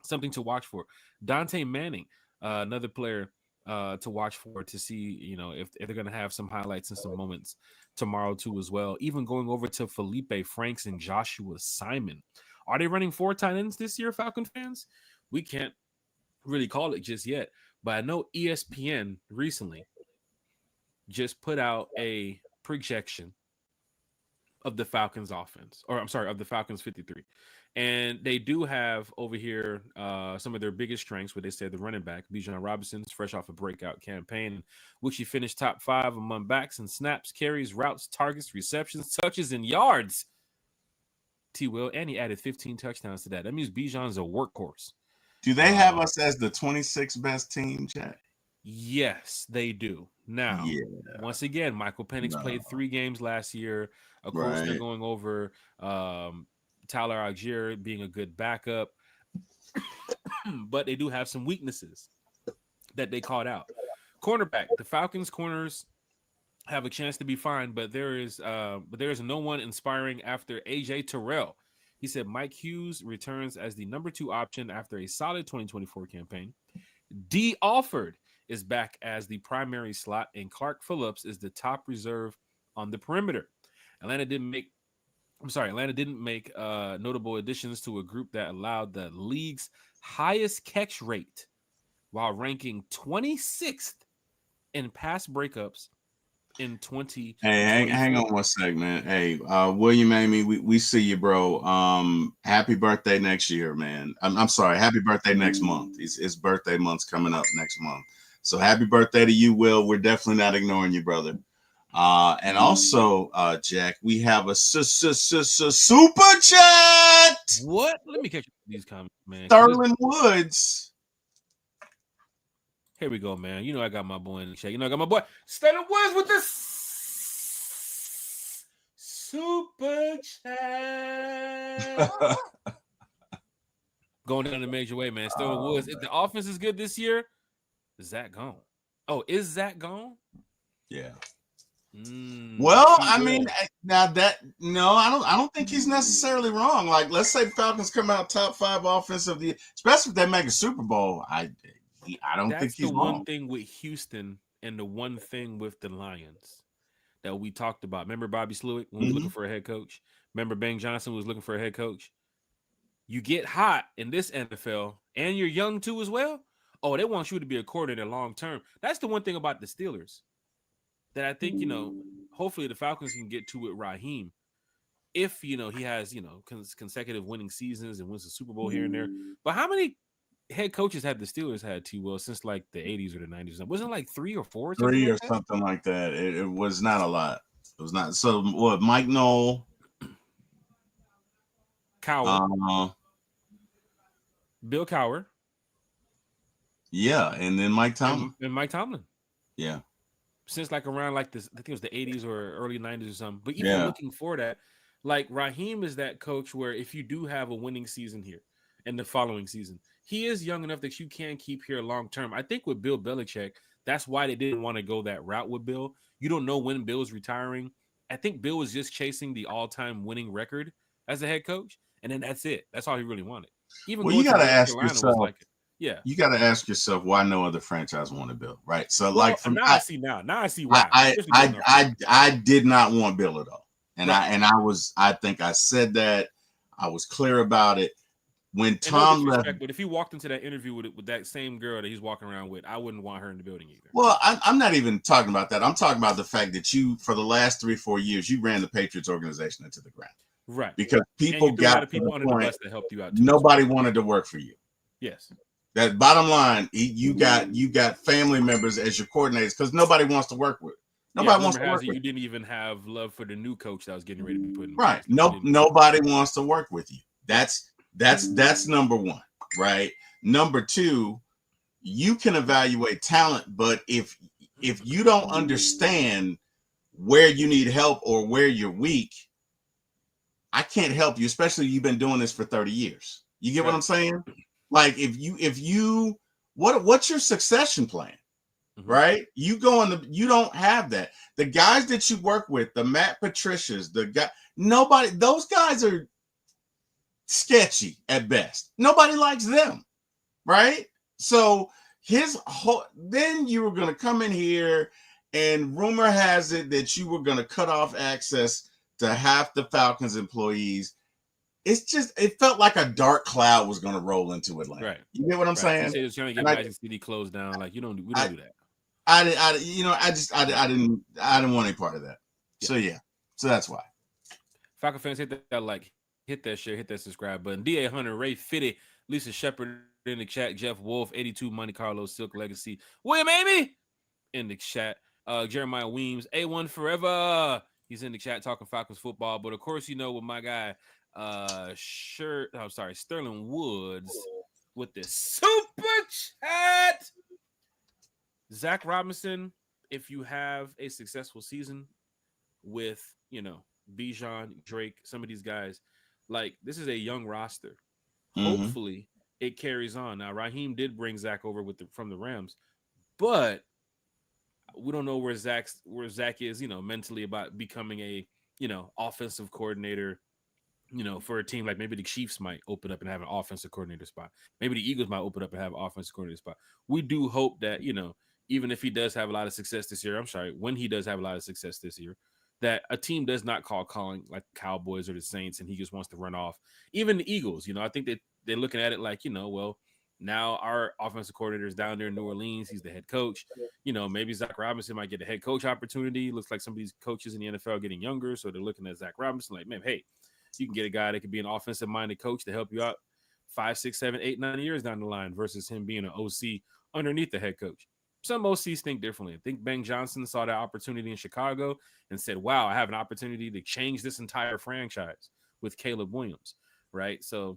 Something to watch for. Dante Manning, another player to watch for, to see, if they're going to have some highlights and some moments tomorrow too as well. Even going over to Felipe Franks and Joshua Simon. Are they running 4 tight ends this year, Falcon fans? We can't really call it just yet, but I know ESPN recently just put out a projection of the Falcons offense, or I'm sorry, of the Falcons 53. And they do have over here some of their biggest strengths, where they said the running back, Bijan Robinson's fresh off a breakout campaign, which he finished top 5 among backs and snaps, carries, routes, targets, receptions, touches, and yards. T. Will, and he added 15 touchdowns to that. That means Bijan's a workhorse. Do they have us as the 26th best team, Jack? Yes, they do. Now, once again, Michael Penix played 3 games last year. Of course, they're going over Tyler Algier being a good backup. But they do have some weaknesses that they called out. Cornerback, the Falcons corners have a chance to be fine, but there is no one inspiring after AJ Terrell. He said Mike Hughes returns as the number 2 option after a solid 2024 campaign. D. Alford is back as the primary slot, and Clark Phillips is the top reserve on the perimeter. Atlanta didn't make notable additions to a group that allowed the league's highest catch rate while ranking 26th in pass breakups in 20. Hey, hang on one sec, man. Hey, William Amy, we see you, bro. Happy birthday next year, man. I'm sorry, happy birthday next month. It's birthday month's coming up next month. So happy birthday to you, Will. We're definitely not ignoring you, brother. And also, Jack, we have a super chat. What? Let me catch these comments, man. Sterling Woods. Here we go, man. I got my boy in the chat. I got my boy Sterling Woods with the super chat. Going down the major way, man. Sterling Woods. If the offense is good this year, is Zach gone? Oh, is Zach gone? Yeah. Well, I mean, now I don't think he's necessarily wrong. Like, let's say the Falcons come out top 5 offensive, especially if they make a Super Bowl. I don't think he's wrong. That's the one thing with Houston, and the one thing with the Lions that we talked about. Remember Bobby Slowick when he was looking for a head coach? Remember Bang Johnson was looking for a head coach? You get hot in this NFL, and you're young too as well. Oh, they want you to be a coordinator long term. That's the one thing about the Steelers that I think, hopefully the Falcons can get to with Raheem. If, he has, consecutive winning seasons and wins a Super Bowl here and there. But how many head coaches have the Steelers had, T. Will, since like the 80s or the 90s? Wasn't it like 3 or 4? 3 or something like that. It was not a lot. It was not. So what? Mike Knoll, Cowher, Bill Cowher. Yeah, and then Mike Tomlin. And Mike Tomlin. Yeah. Since like around like this, I think it was the 80s or early 90s or something. But even looking for that, like Raheem is that coach where if you do have a winning season here and the following season, he is young enough that you can keep here long term. I think with Bill Belichick, that's why they didn't want to go that route with Bill. You don't know when Bill's retiring. I think Bill was just chasing the all-time winning record as a head coach, and then that's it. That's all he really wanted. Even Well, going you to got to North ask Carolina was yourself. like, yeah. You got to ask yourself why no other franchise wanted Bill, right? So, like, Well, from now I see now. Now I see why, especially going to North Carolina. I did not want Bill at all, and Right. I think I said that. I was clear about it when And no Tom left. disrespect, but if he walked into that interview with that same girl that he's walking around with, I wouldn't want her in the building either. Well, I'm not even talking about that. I'm talking about the fact that you, for the last 3-4 years, you ran the Patriots organization into the ground. Right. Because And people you threw a lot got of to people the under the point, bus that helped you out too. nobody wanted to work for you. Yes. That bottom line, you got family members as your coordinators because nobody wants to work with. Nobody wants to work with you. Didn't even have love for the new coach that was getting ready to be put in right. place. Nobody wants to work with you. That's number one, right? Number two, you can evaluate talent, but if you don't understand where you need help or where you're weak, I can't help you, especially you've been doing this for 30 years. You get what I'm saying? Like if you what's your succession plan? Mm-hmm. Right? You don't have that. The guys that you work with, the Matt Patricias, those guys are sketchy at best. Nobody likes them, right? So then you were going to come in here, and rumor has it that you were going to cut off access to half the Falcons employees. It felt like a dark cloud was going to roll into Atlanta. Right. You get what I'm saying? You said it was trying to get Magic City closed down. Like we don't do that. I didn't want any part of that. Yeah. So that's why. Falcon fans, hit that like, hit that share, hit that subscribe button. DA Hunter, Ray Fitty, Lisa Shepard in the chat, Jeff Wolf, 82, Monte Carlo, Silk Legacy, William Amy in the chat, Jeremiah Weems, A1 Forever. He's in the chat talking Falcons football. But of course, with my guy, Sterling Woods with the super chat. Zach Robinson, if you have a successful season with, Bijan, Drake, some of these guys, like this is a young roster. Mm-hmm. Hopefully it carries on. Now, Raheem did bring Zach over from the Rams, but we don't know where Zach is, mentally about becoming a, offensive coordinator, for a team. Like maybe the Chiefs might open up and have an offensive coordinator spot. Maybe the Eagles might open up and have an offensive coordinator spot. We do hope that, even if he does have a lot of success this year, when he does have a lot of success this year, that a team does not calling like Cowboys or the Saints and he just wants to run off. Even the Eagles, I think that they're looking at it like, well, now our offensive coordinator is down there in New Orleans. He's the head coach. Maybe Zach Robinson might get a head coach opportunity. Looks like some of these coaches in the NFL are getting younger. So they're looking at Zach Robinson like, man, hey, you can get a guy that could be an offensive-minded coach to help you out 5, 6, 7, 8, 9 years down the line versus him being an OC underneath the head coach. Some OCs think differently. I think Ben Johnson saw that opportunity in Chicago and said, wow, I have an opportunity to change this entire franchise with Caleb Williams, right? So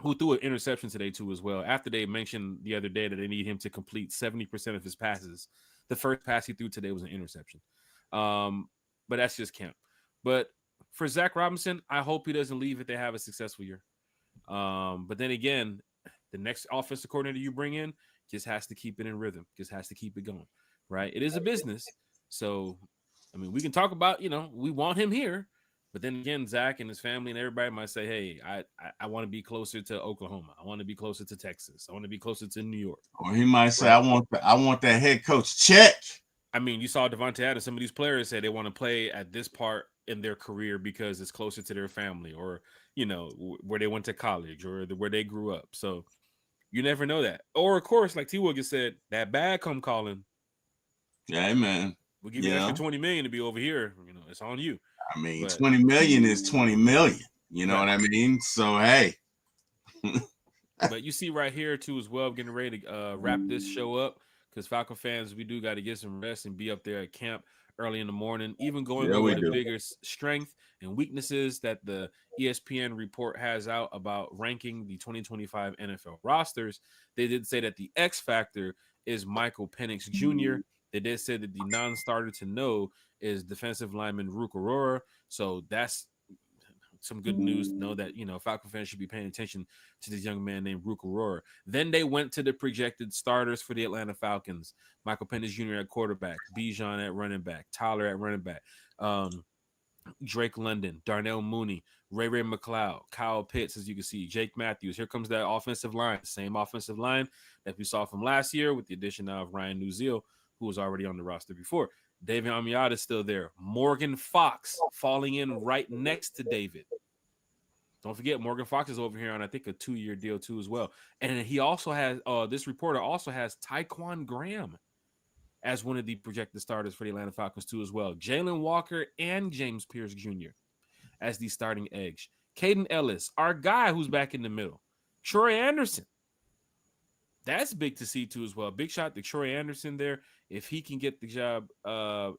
who threw an interception today too as well. After they mentioned the other day that they need him to complete 70% of his passes, the first pass he threw today was an interception. But that's just camp. But for Zach Robinson, I hope he doesn't leave if they have a successful year. But then again, the next offensive coordinator you bring in just has to keep it in rhythm, just has to keep it going, right? It is a business. So, we can talk about, we want him here. But then again, Zach and his family and everybody might say, hey, I want to be closer to Oklahoma. I want to be closer to Texas. I want to be closer to New York. Or he might say, I want that head coach check. You saw Devontae Adams. Some of these players say they want to play at this part in their career because it's closer to their family or, where they went to college or where they grew up. So you never know that. Or, of course, like T. Wiggins said, that bag come calling. Yeah, man. We'll give you an extra $20 million to be over here. It's on you. 20 million is 20 million. You know what I mean? So, hey. But you see right here, too, as well, getting ready to wrap this show up because Falcon fans, we do got to get some rest and be up there at camp early in the morning, even going over the bigger strength and weaknesses that the ESPN report has out about ranking the 2025 NFL rosters. They did say that the X factor is Michael Penix Jr. They did say that the non-starter to know is defensive lineman Rook Aurora. So that's some good news to know that, Falcon fans should be paying attention to this young man named Rook Aurora. Then they went to the projected starters for the Atlanta Falcons. Michael Penix Jr. at quarterback, Bijan at running back, Tyler at running back. Drake London, Darnell Mooney, Ray McLeod, Kyle Pitts, as you can see, Jake Matthews. Here comes that offensive line, same offensive line that we saw from last year with the addition of Ryan Nuzile, who was already on the roster before. David Amiata is still there. Morgan Fox falling in right next to David. Don't forget, Morgan Fox is over here on, I think, a 2-year deal too as well. And he also has, this reporter also has Tyquan Graham as one of the projected starters for the Atlanta Falcons too as well. Jalen Walker and James Pierce Jr. as the starting edge. Caden Ellis, our guy who's back in the middle. Troy Anderson. That's big to see too as well. Big shot to Troy Anderson there. If he can get the job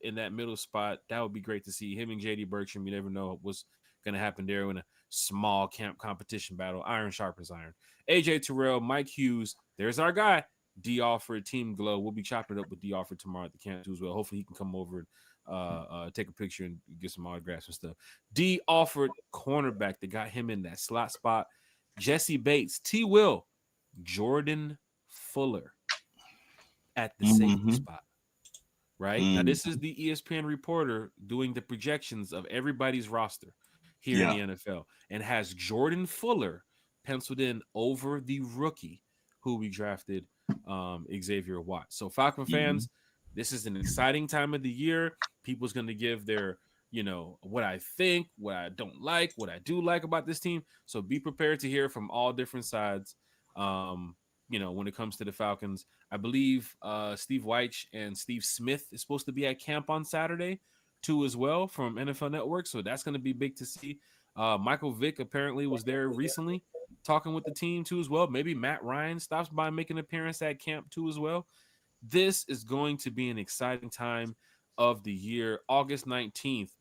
in that middle spot, that would be great to see. Him and JD Bertram, you never know what's going to happen there in a small camp competition battle. Iron sharpens iron. AJ Terrell, Mike Hughes. There's our guy. D. Alford, Team Glow. We'll be chopping it up with D. Alford tomorrow at the camp too as well. Hopefully he can come over and take a picture and get some autographs and stuff. D. Alford, cornerback that got him in that slot spot. Jesse Bates, T. Will, Jordan Fuller at the safety spot. Right? Now, this is the ESPN reporter doing the projections of everybody's roster here in the NFL and has Jordan Fuller penciled in over the rookie who we drafted, Xavier Watts. So, Falcon fans, this is an exciting time of the year. People's going to give their, what I think, what I don't like, what I do like about this team. So, be prepared to hear from all different sides. When it comes to the Falcons, I believe Steve Weich and Steve Smith is supposed to be at camp on Saturday too as well from NFL Network. So that's going to be big to see. Michael Vick apparently was there recently talking with the team too as well. Maybe Matt Ryan stops by, making an appearance at camp too as well. This is going to be an exciting time of the year. August 19th.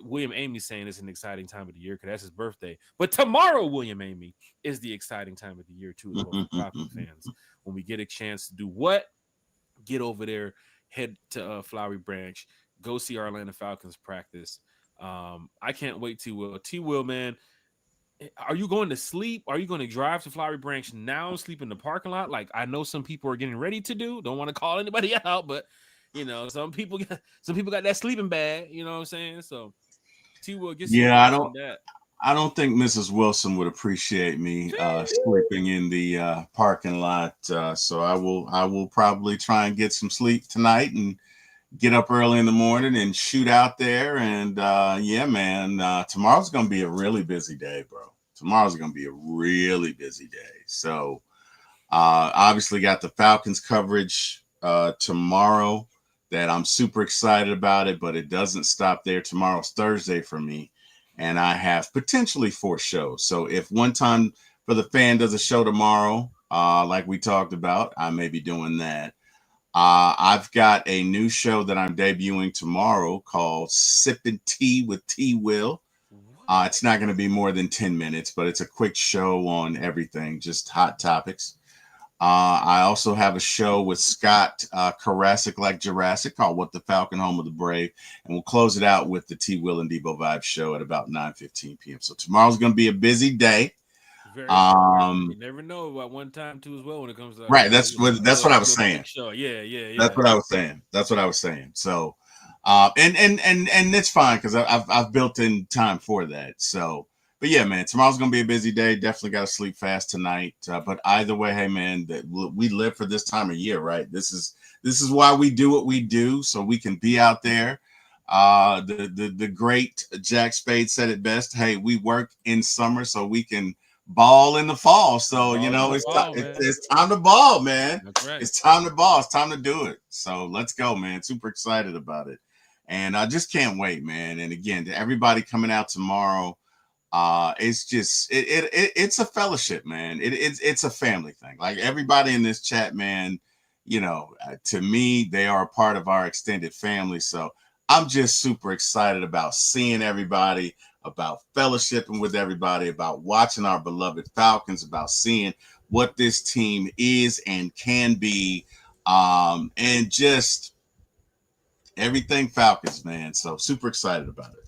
William Amy saying it's an exciting time of the year because that's his birthday. But tomorrow, William Amy, is the exciting time of the year too as well for Falcon fans. When we get a chance to do what? Get over there, head to Flowery Branch, go see our Atlanta Falcons practice. I can't wait to T-Will, man. Are you going to sleep? Are you going to drive to Flowery Branch now, sleep in the parking lot? Like I know some people are getting ready to do. Don't want to call anybody out, but some people got that sleeping bag. You know what I'm saying? So T-Will, get some thoughts on that. I don't think Mrs. Wilson would appreciate me sleeping in the parking lot. So I will probably try and get some sleep tonight and get up early in the morning and shoot out there. And tomorrow's going to be a really busy day, bro. Tomorrow's going to be a really busy day. So obviously got the Falcons coverage tomorrow that I'm super excited about it, but it doesn't stop there. Tomorrow's Thursday for me, and I have potentially 4 shows. So if One Time for the Fan does a show tomorrow, like we talked about, I may be doing that. I've got a new show that I'm debuting tomorrow called Sippin' Tea with T. Will. It's not going to be more than 10 minutes, but it's a quick show on everything, just hot topics. I also have a show with Scott Karasik, like Jurassic, called What the Falcon, Home of the Brave. And we'll close it out with the T. Will and Debo Vibe show at about 9:15 p.m. So tomorrow's going to be a busy day. Very you never know about One Time too as well when it comes to right. That's what I was saying. Show. Yeah. That's what I was saying. So, and it's fine because I've built in time for that. So. But yeah, man, tomorrow's going to be a busy day. Definitely got to sleep fast tonight. But either way, hey, man, we live for this time of year, right? This is why we do what we do, so we can be out there. The great Jack Spade said it best. Hey, we work in summer so we can ball in the fall. So, it's time to ball, man. That's right. It's time to ball. It's time to do it. So let's go, man. Super excited about it. And I just can't wait, man. And again, to everybody coming out tomorrow, it's just it's a fellowship, man. It's a family thing. Like everybody in this chat, man, to me, they are a part of our extended family. So I'm just super excited about seeing everybody, about fellowshipping with everybody, about watching our beloved Falcons, about seeing what this team is and can be, and just everything Falcons, man. So super excited about it.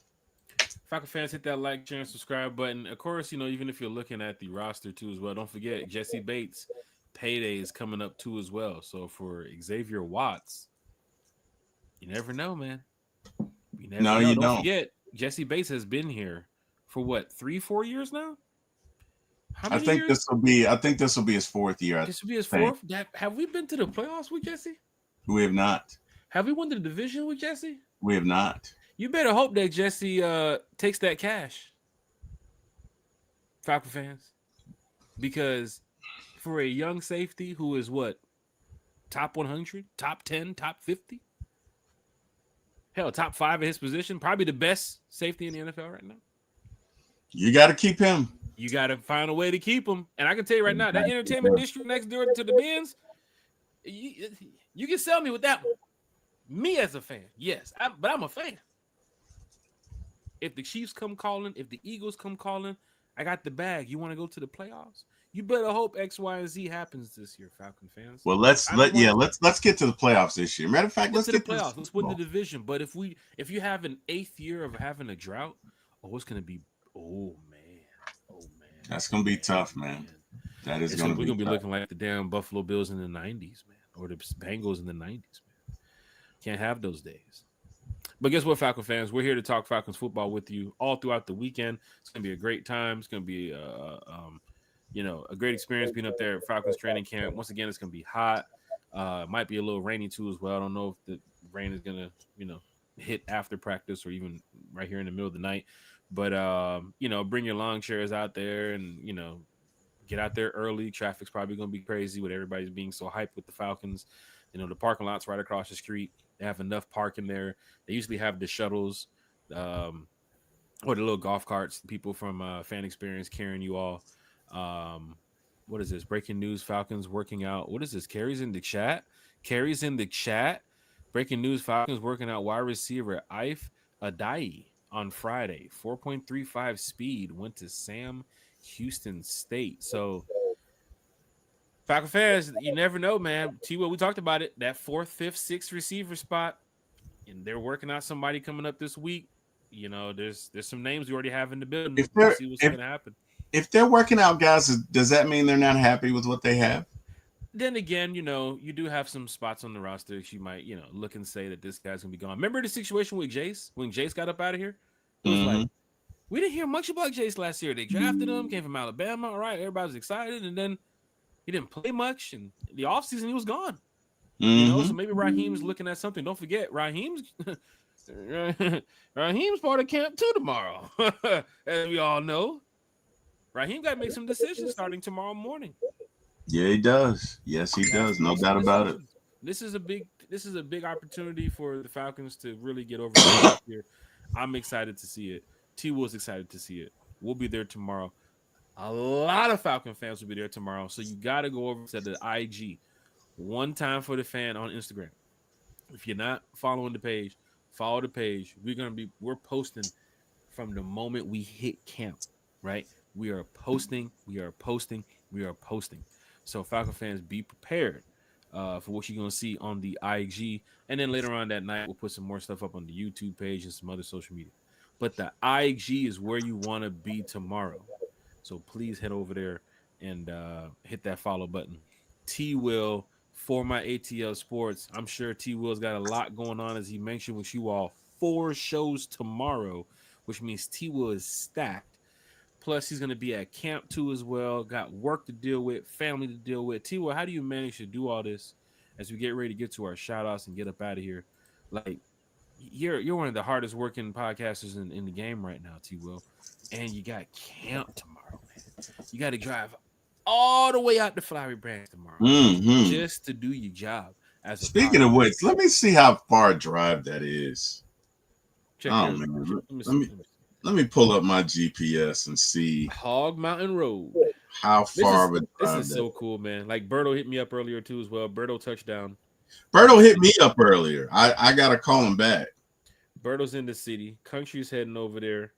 Falcon fans, hit that like, share, and subscribe button. Of course, even if you're looking at the roster too as well, don't forget Jesse Bates' payday is coming up too as well. So for Xavier Watts, you never know, man. You never know. Don't forget, Jesse Bates has been here for what, 3-4 years now? How I many think years? this will be. I think this will be his fourth year. I This will be his think fourth. Have we been to the playoffs with Jesse? we have not. Have we won the division with Jesse? We have not. You better hope that Jesse takes that cash, Falcon fans, because for a young safety who is what, top 100, top 10, top 50, hell, top 5 of his position, probably the best safety in the NFL right now. You got to keep him. You got to find a way to keep him. And I can tell you right now, that entertainment district next door to the Benz, you can sell me with that one. Me as a fan, yes, but I'm a fan. If the Chiefs come calling, if the Eagles come calling, I got the bag. You want to go to the playoffs? You better hope X, Y, and Z happens this year, Falcon fans. Well, let's get to the playoffs this year. Matter of fact, let's get to get the playoffs. Let's win the division. But if you have an 8th year of having a drought, it's gonna be oh man. That's gonna be tough, man. That is gonna be. We're gonna be looking like the damn Buffalo Bills in the '90s, man, or the Bengals in the '90s, man. Can't have those days. But guess what, Falcon fans? We're here to talk Falcons football with you all throughout the weekend. It's going to be a great time. It's going to be, a great experience being up there at Falcons training camp. Once again, it's going to be hot. Might be a little rainy too as well. I don't know if the rain is going to, hit after practice or even right here in the middle of the night. But, bring your lawn chairs out there and, get out there early. Traffic's probably going to be crazy with everybody's being so hyped with the Falcons. The parking lot's right across the street. They have enough parking there. They usually have the shuttles or the little golf carts, people from Fan Experience carrying you all. What is this? Breaking news, Falcons working out. What is this? Carries in the chat. Breaking news, Falcons working out wide receiver Ife Adai on Friday. 4.35 speed. Went to Sam Houston State. So, Falcon fans, you never know, man. T-Will, we talked about it. That 4th, 5th, 6th receiver spot, and they're working out somebody coming up this week. There's some names we already have in the building. We'll see what's going to happen. If they're working out guys, does that mean they're not happy with what they have? Then again, you do have some spots on the roster that you might, look and say that this guy's going to be gone. Remember the situation with Jace? When Jace got up out of here? It was like, we didn't hear much about Jace last year. They drafted him, came from Alabama. All right, everybody was excited, and then he didn't play much, and the offseason he was gone. So maybe Raheem's looking at something. Don't forget, Raheem's part of camp too tomorrow. As we all know, Raheem got to make some decisions starting tomorrow morning. Yeah, he does. Yes, he does. No doubt about it. This is a big opportunity for the Falcons to really get over this year. I'm excited to see it. T Will's excited to see it. We'll be there tomorrow. A lot of Falcon fans will be there tomorrow. So you got to go over to the IG. One time for the fan on Instagram. If you're not following the page, follow the page. We're posting from the moment we hit camp, right? We are posting. So Falcon fans, be prepared for what you're going to see on the IG. And then later on that night, we'll put some more stuff up on the YouTube page and some other social media. But the IG is where you want to be tomorrow. So please head over there and hit that follow button. T-Will for my ATL Sports. I'm sure T-Will's got a lot going on, as he mentioned with you all. 4 shows tomorrow, which means T-Will is stacked. Plus, he's going to be at camp too as well. Got work to deal with, family to deal with. T-Will, how do you manage to do all this as we get ready to get to our shout-outs and get up out of here? Like, you're one of the hardest working podcasters in the game right now, T-Will. And you got camp tomorrow, man. You got to drive all the way out to Flowery Branch tomorrow just to do your job. Speaking of which, let me see how far a drive that is. Check let me pull up my GPS and see. Hog Mountain Road. How far of a drive this is so cool, man. Like Berto hit me up earlier too as well. Berto touchdown. Berto hit me up earlier. I got to call him back. Berto's in the city. Country's heading over there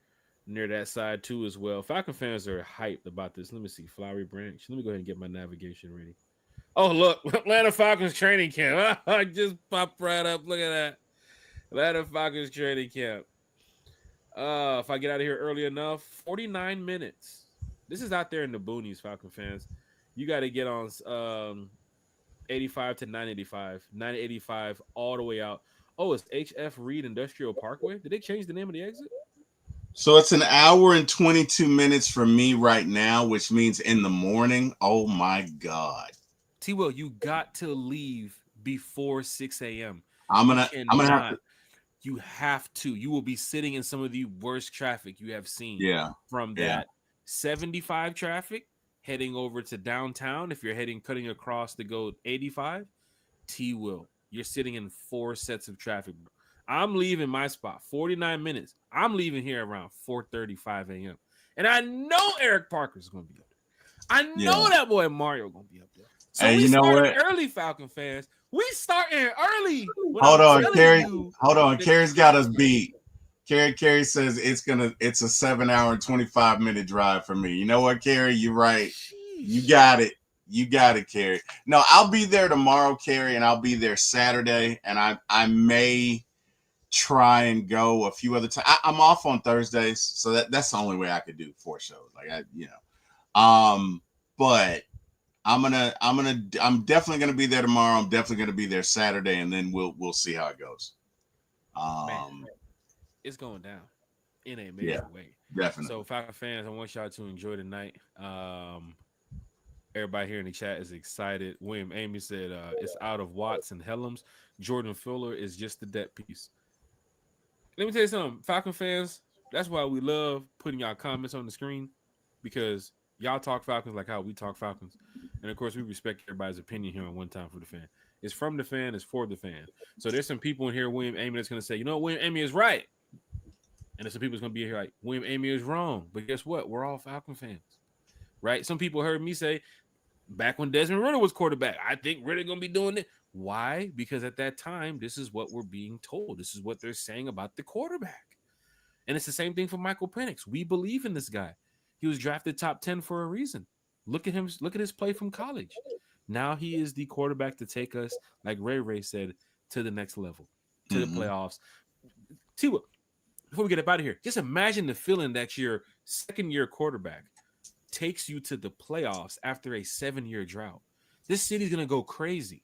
near that side too as well. Falcon fans are hyped about this. Let me see. Flowery Branch. Let me go ahead and get my navigation ready. Oh, look. Atlanta Falcons training camp. I just popped right up. Look at that. Atlanta Falcons training camp. If I get out of here early enough, 49 minutes. This is out there in the boonies, Falcon fans. You got to get on 85 to 985. 985 all the way out. Oh, it's HF Reed Industrial Parkway. Did they change the name of the exit? So it's an hour and 22 minutes for me right now, which means in the morning. Oh my God. T Will, you got to leave before 6 a.m. I'm You gonna have to. cannot. You have to. You will be sitting in some of the worst traffic you have seen Yeah. from Yeah. that 75 traffic heading over to downtown. If you're cutting across to go 85, T Will, you're sitting in 4 sets of traffic. I'm leaving my spot 49 minutes. I'm leaving here around 4:35 a.m. And I know Eric Parker's going to be up there. I Yeah. know that boy Mario going to be up there. So Hey, we you know starting what? early, Falcon fans. We starting early when Hold I'm on, telling Carrie. you Hold on. that the Carrie's got game us starts. beat. Carrie says it's a 7 hour and 25 minute drive for me. You know what, Carrie? You're right. You Sheesh. got it. You got it, Carrie. No, I'll be there tomorrow, Carrie, and I'll be there Saturday. And I may try and go a few other times. I'm off on Thursdays, so that's the only way I could do 4 shows. But I'm definitely gonna be there tomorrow. I'm definitely gonna be there Saturday, and then we'll see how it goes. Man, Um, it's going down in a yeah, major way. So, definitely. Falcon fans, I want y'all to enjoy the night. Everybody here in the chat is excited. William Amy said it's out of Watts and Helms. Jordan Fuller is just the depth piece. Let me tell you something, Falcon fans. That's why we love putting y'all comments on the screen because y'all talk Falcons like how we talk Falcons, and of course we respect everybody's opinion here on One Time for the Fan. It's from the fan, it's for the fan. So there's some people in here, William Amy, that's gonna say, you know, William Amy is right, and there's some people that's gonna be here like William Amy is wrong. But guess what? We're all Falcon fans, right? Some people heard me say back when Desmond Ritter was quarterback, I think Ritter gonna be doing it. Why? Because at that time, this is what we're being told. This is what they're saying about the quarterback. And it's the same thing for Michael Penix. We believe in this guy. He was drafted top 10 for a reason. Look at him. Look at his play from college. Now he is the quarterback to take us, like Ray said, to the next level, to the Mm-hmm. playoffs. See what? Before we get up out of here, just imagine the feeling that your second-year quarterback takes you to the playoffs after a 7-year drought. This city's gonna go crazy.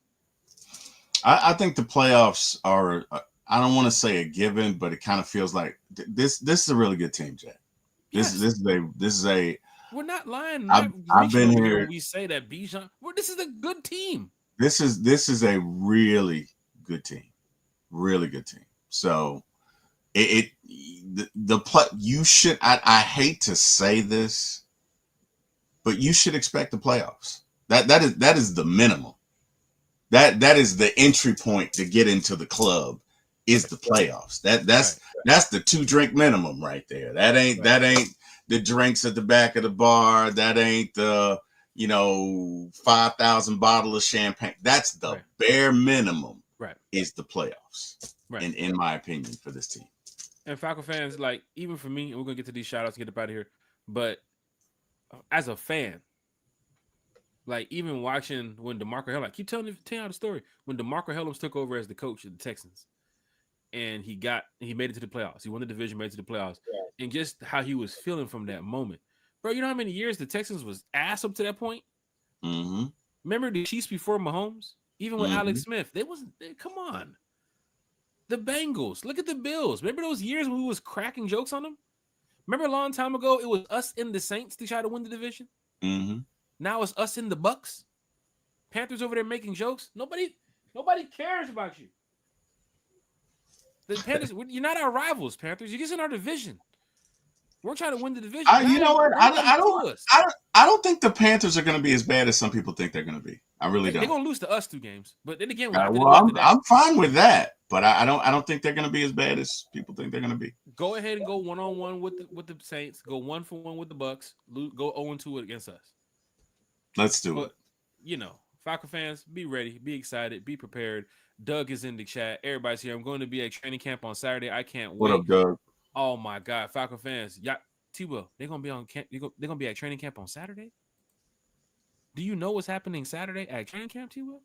I think the playoffs are. I don't want to say a given, but it kind of feels like this. This is a really good team, Jack. This Yes, this is a. we're not lying, I've not I've reaching been over here here. when we say that Bijan. This is a good team. This is a really good team, really good team. So the play you should. I hate to say this, but you should expect the playoffs. That is the minimum. That is the entry point to get into the club is Right, the playoffs. right, That's the 2 drink minimum right there. right, That ain't the drinks at the back of the bar. That ain't the 5,000 bottle of champagne. That's the right, bare minimum right, is the playoffs. right. In my opinion for this team. And Falcon fans, like even for me, and we're gonna get to these shout outs and get up out of here. But as a fan, like even watching when DeMarco Hellams, I keep telling you the story when DeMarco Hellams took over as the coach of the Texans, and he made it to the playoffs. He won the division, made it to the playoffs, and just how he was feeling from that moment, bro. You know how many years the Texans was ass up to that point? Mm-hmm. Remember the Chiefs before Mahomes, even with Mm-hmm. Alex Smith, they wasn't. Come on, the Bengals. Look at the Bills. Remember those years when we was cracking jokes on them? Remember a long time ago, it was us in the Saints to try to win the division. Mm-hmm. Now it's us in the Bucks. Panthers over there making jokes. Nobody cares about you. The Panthers, you're not our rivals, Panthers. You're just in our division. We're trying to win the division. You know what? Don't come to us. I don't think the Panthers are going to be as bad as some people think they're going to be. I really They're don't. gonna lose to us 2 games, but then again, after they Well, do after that, I'm fine with that, but I don't think they're going to be as bad as people think they're going to be. go ahead and go 1-on-1 with the Saints. Go 1-for-1 with the Bucks. Go 0-2 against us. Let's do it. But Falcon fans, be ready, be excited, be prepared. Doug is in the chat. Everybody's here. I'm going to be at training camp on Saturday. I can't What wait. up, Doug? Oh my God, Falcon fans, T-Will, they're gonna be on camp. They're gonna be at training camp on Saturday. Do you know what's happening Saturday at training camp, T-Will?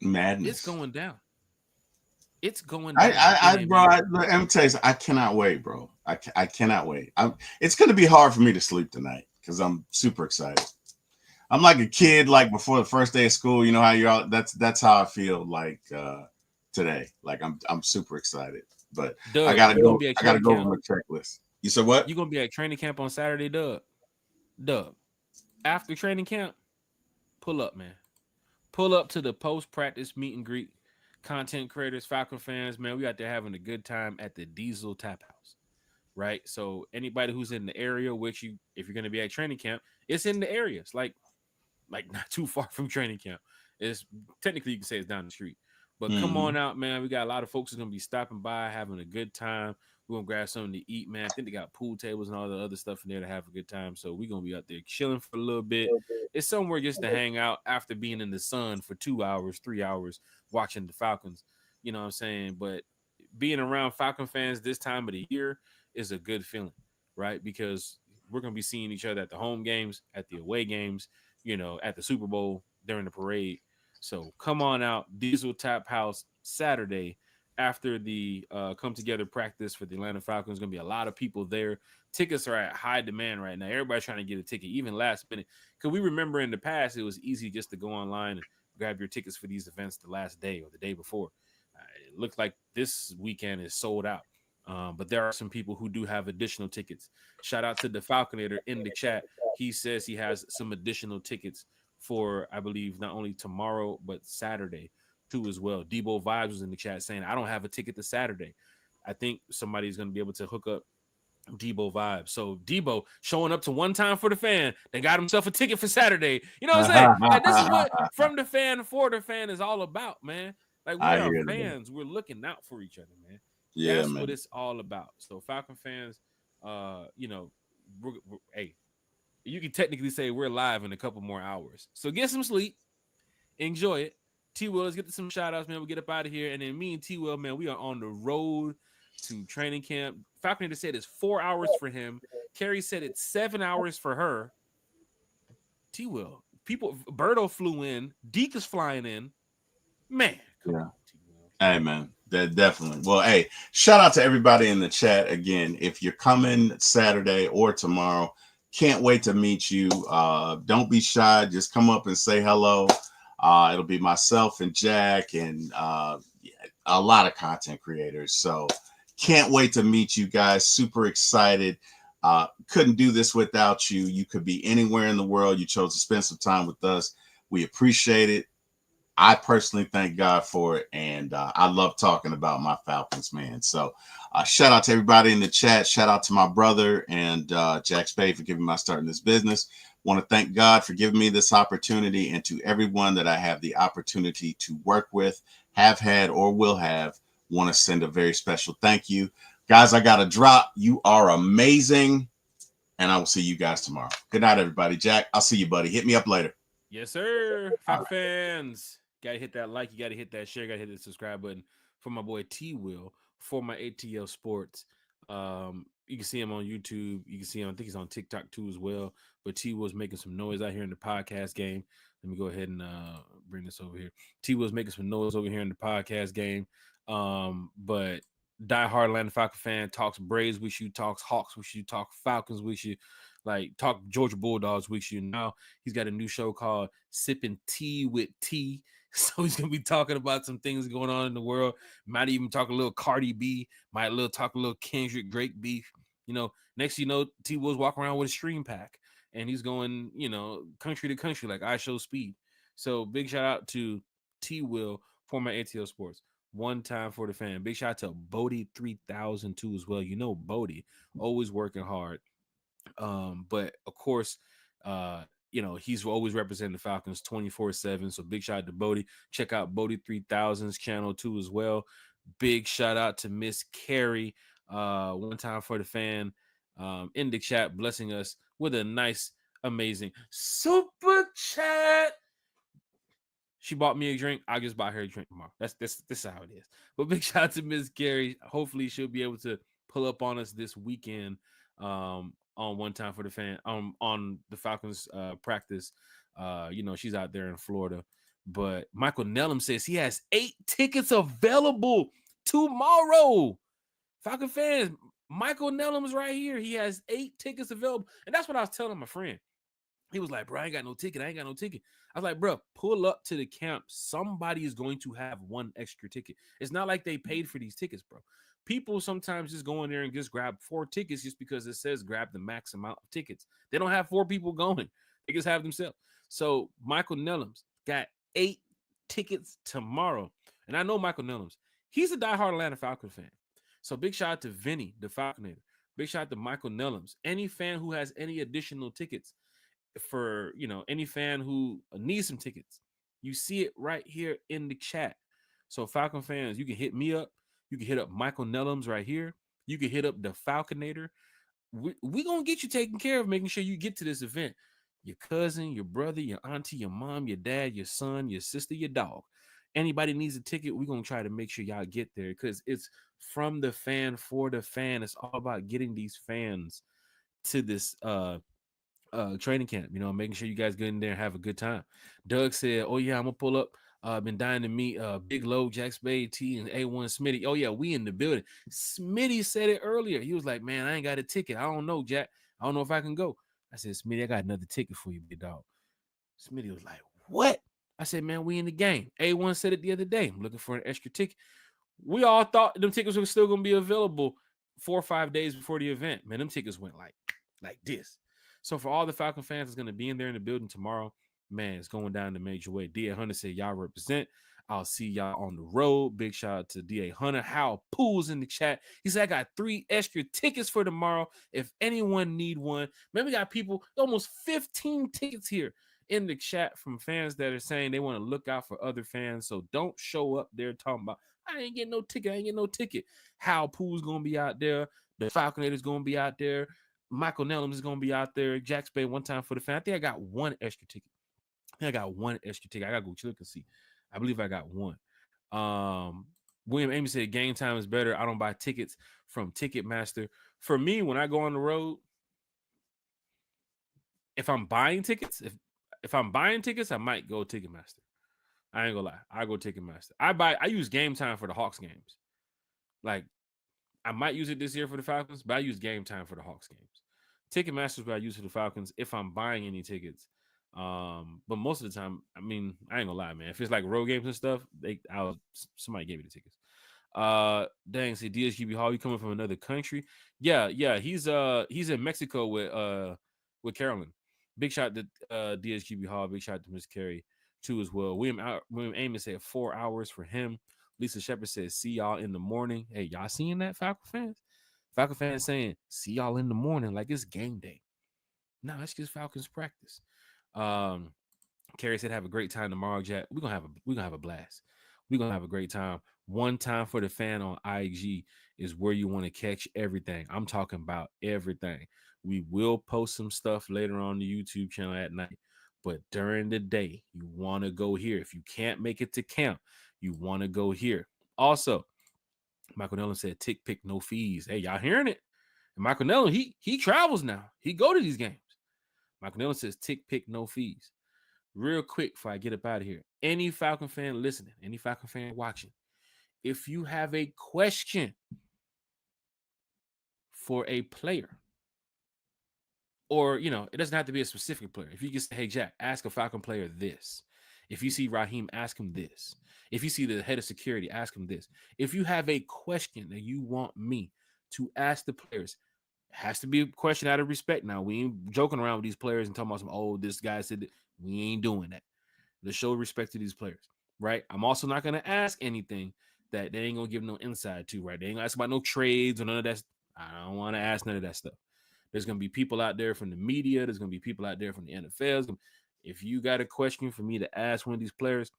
Madness. It's going down. It's going down. Bro, let me tell you, I cannot wait, bro. I cannot wait. It's going to be hard for me to sleep tonight because I'm super excited. I'm like a kid, like before the first day of school. You know how you're all. That's how I feel like today. Like I'm super excited. But I Doug, gotta you gonna go. be at I gotta training go over camp? my checklist. You said what? You gonna be at training camp on Saturday, Doug? Doug, after training camp, pull up, man. Pull up to the post practice meet and greet. Content creators, Falcon fans, man, we out there having a good time at the Diesel Tap House, right? So anybody who's in the area, which you, if you're gonna be at training camp, it's in the area. It's like not too far from training camp. It's technically you can say it's down the street. But come Mm-hmm. on out, man. We got a lot of folks who's gonna be stopping by, having a good time. We're gonna grab something to eat, man. I think they got pool tables and all the other stuff in there to have a good time. So we're gonna be out there chilling for a little bit. It's somewhere just to hang out after being in the sun for 2 hours, 3 hours watching the Falcons. You know what I'm saying? But being around Falcon fans this time of the year is a good feeling, right? Because we're gonna be seeing each other at the home games, at the away games, at the Super Bowl during the parade. So come on out, Diesel Tap House Saturday after the come together practice for the Atlanta Falcons. Going to be a lot of people there. Tickets are at high demand right now. Everybody's trying to get a ticket, even last minute. Because we remember in the past, it was easy just to go online and grab your tickets for these events the last day or the day before. It looks like this weekend is sold out. But there are some people who do have additional tickets. Shout out to the Falconator in the chat. He says he has some additional tickets for, I believe, not only tomorrow, but Saturday too as well. Debo Vibes was in the chat saying, I don't have a ticket to Saturday. I think somebody's going to be able to hook up Debo Vibes. So Debo showing up to one time for the fan, then got himself a ticket for Saturday. You know what I'm saying? Like, this is what from the fan for the fan is all about, man. Like, we I are hear that. fans. We're looking out for each other, man. Yeah, That's what man. it's all about. So Falcon fans, hey, you can technically say we're live in a couple more hours. So get some sleep, enjoy it. T Will, let's get to some shout outs, man. We'll get up out of here. And then me and T Will, man, we are on the road to training camp. Falcon said it's 4 hours for him. Carrie said it's 7 hours for her. T Will, people, Berto flew in. Deke is flying in. Man, come Yeah. on, T Will. Hey, man. That definitely. Well, hey, shout out to everybody in the chat again. If you're coming Saturday or tomorrow, can't wait to meet you. Don't be shy. Just come up and say hello. It'll be myself and Jack and a lot of content creators. So can't wait to meet you guys. Super excited. Couldn't do this without you. You could be anywhere in the world. You chose to spend some time with us. We appreciate it. I personally thank God for it, and I love talking about my Falcons, man. So, shout out to everybody in the chat. Shout out to my brother and Jack Spade for giving my start in this business. Want to thank God for giving me this opportunity, and to everyone that I have the opportunity to work with, have had, or will have. Want to send a very special thank you, guys. I got to drop. You are amazing, and I will see you guys tomorrow. Good night, everybody. Jack, I'll see you, buddy. Hit me up later. Yes, sir. Falcon fans. Gotta hit that like, you gotta hit that share, gotta hit the subscribe button for my boy T Will for my ATL Sports. You can see him on YouTube. You can see him, I think he's on TikTok too as well. But T Will's making some noise out here in the podcast game. Let me go ahead and bring this over here. T Will's making some noise over here in the podcast game. But diehard Atlanta Falcon fan talks Braves with you, talks Hawks with you, talk Falcons with you, like talk Georgia Bulldogs with you. Now he's got a new show called Sipping Tea with T. So he's gonna be talking about some things going on in the world. Might even talk a little Cardi B. Might talk a little Kendrick Drake beef. Next T Will's walking around with a stream pack, and he's going country to country like I Show Speed. So big shout out to T Will for my ATL Sports. One time for the fan. Big shout out to Bodie 3002 as well. Bodie always working hard. But of course, he's always representing the Falcons 24/7. So big shout out to Bodie. Check out Bodie 3000's channel too as well. Big shout out to Miss Carrie. One time for the fan in the chat, blessing us with a nice, amazing super chat. She bought me a drink. I just buy her a drink tomorrow. This is how it is. But big shout out to Miss Carrie. Hopefully she'll be able to pull up on us this weekend on One Time for the Fan on the Falcons practice. She's out there in Florida. But Michael Nellum says he has 8 tickets available tomorrow. Falcon fans, Michael Nellum is right here. He has 8 tickets available. And that's what I was telling my friend. He was like, bro, I ain't got no ticket. I was like, bro, pull up to the camp. Somebody is going to have one extra ticket. It's not like they paid for these tickets, bro. People sometimes just go in there and just grab 4 tickets just because it says grab the max amount of tickets. They don't have 4 people going. They just have themselves. So Michael Nellums got 8 tickets tomorrow. And I know Michael Nellums. He's a diehard Atlanta Falcons fan. So big shout out to Vinny, the Falconator. Big shout out to Michael Nellums. Any fan who has any additional tickets for, any fan who needs some tickets, you see it right here in the chat. So Falcon fans, you can hit me up. You can hit up Michael Nellums right here. You can hit up the Falconator. We gonna get you taken care of, making sure you get to this event. Your cousin, your brother, your auntie, your mom, your dad, your son, your sister, your dog. Anybody needs a ticket, we're gonna try to make sure y'all get there, because it's from the fan for the fan. It's all about getting these fans to this training camp, making sure you guys get in there and have a good time. Doug said, oh yeah, I'm gonna pull up. Been dying to meet Big Low, Jack Spade, T, and A1 Smitty. Oh yeah, we in the building. Smitty said it earlier. He was like, man, I ain't got a ticket. I don't know, Jack. I don't know if I can go. I said, Smitty, I got another ticket for you, big dog. Smitty was like, what? I said, man, we in the game. A1 said it the other day. I'm looking for an extra ticket. We all thought them tickets were still gonna be available 4 or 5 days before the event. Man, them tickets went like this. So for all the Falcon fans that's going to be in there in the building tomorrow, man, it's going down the major way. D.A. Hunter said, y'all represent. I'll see y'all on the road. Big shout out to D.A. Hunter. Hal Pools in the chat. He said, I got 3 extra tickets for tomorrow if anyone need one. Man, we got people, almost 15 tickets here in the chat from fans that are saying they want to look out for other fans. So don't show up there talking about, I ain't getting no ticket. I ain't getting no ticket. Hal Pools going to be out there. The Falconator's going to be out there. Michael Nellums is going to be out there. Jack Spade, one time for the fan. I think I got 1 extra ticket. I got 1 extra ticket. I got to go look and see. I believe I got 1. William Amy said, game time is better. I don't buy tickets from Ticketmaster. For me, when I go on the road, if I'm buying tickets, if I'm buying tickets, I might go Ticketmaster. I ain't gonna lie. I go Ticketmaster. I use game time for the Hawks games. Like, I might use it this year for the Falcons, but I use game time for the Hawks games. Ticketmaster is what I use for the Falcons if I'm buying any tickets. But most of the time, I mean, I ain't gonna lie, man. If it's like road games and stuff, somebody gave me the tickets. Dang, say DSGB Hall, you coming from another country? Yeah, he's in Mexico with Carolyn. Big shout to DSGB Hall. Big shout to Miss Carey too as well. William Amos said 4 hours for him. Lisa Shepard says, see y'all in the morning. Hey, y'all seeing that, Falcon fans? Falcon fans saying, see y'all in the morning like it's game day. No, it's just Falcons practice. Carrie said, have a great time tomorrow, Jack. We're gonna have a blast. We're gonna have a great time. One time for the fan on IG is where you want to catch everything. I'm talking about everything. We will post some stuff later on the YouTube channel at night, but during the day, you want to go here. If you can't make it to camp, you want to go here. Also, Michael Nellum said, tick pick, no fees. Hey, y'all hearing it? And Michael Nellum, he travels now. He go to these games. Michael Nellum says, tick pick, no fees. Real quick before I get up out of here, any Falcon fan listening, any Falcon fan watching, if you have a question for a player, or, it doesn't have to be a specific player. If you just say, hey, Jack, ask a Falcon player this. If you see Raheem, ask him this. If you see the head of security, ask him this. If you have a question that you want me to ask the players, it has to be a question out of respect. Now, we ain't joking around with these players and talking about this guy said that. We ain't doing that. Let's show respect to these players, right? I'm also not going to ask anything that they ain't going to give no insight to, right? They ain't going to ask about no trades or none of that. I don't want to ask none of that stuff. There's going to be people out there from the media. There's going to be people out there from the NFL. If you got a question for me to ask one of these players,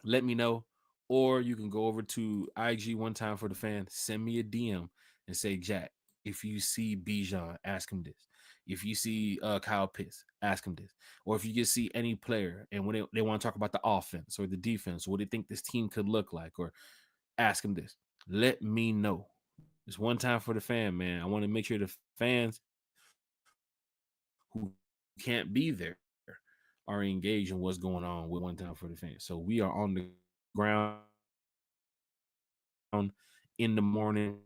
let me know. Or you can go over to IG one time for the fan, send me a DM and say, Jack, if you see Bijan, ask him this. If you see Kyle Pitts, ask him this. Or if you just see any player and when they want to talk about the offense or the defense, or what they think this team could look like, or ask him this. Let me know. It's one time for the fan, man. I want to make sure the fans who can't be there are engaged in what's going on with one time for the fans. So we are on the ground in the morning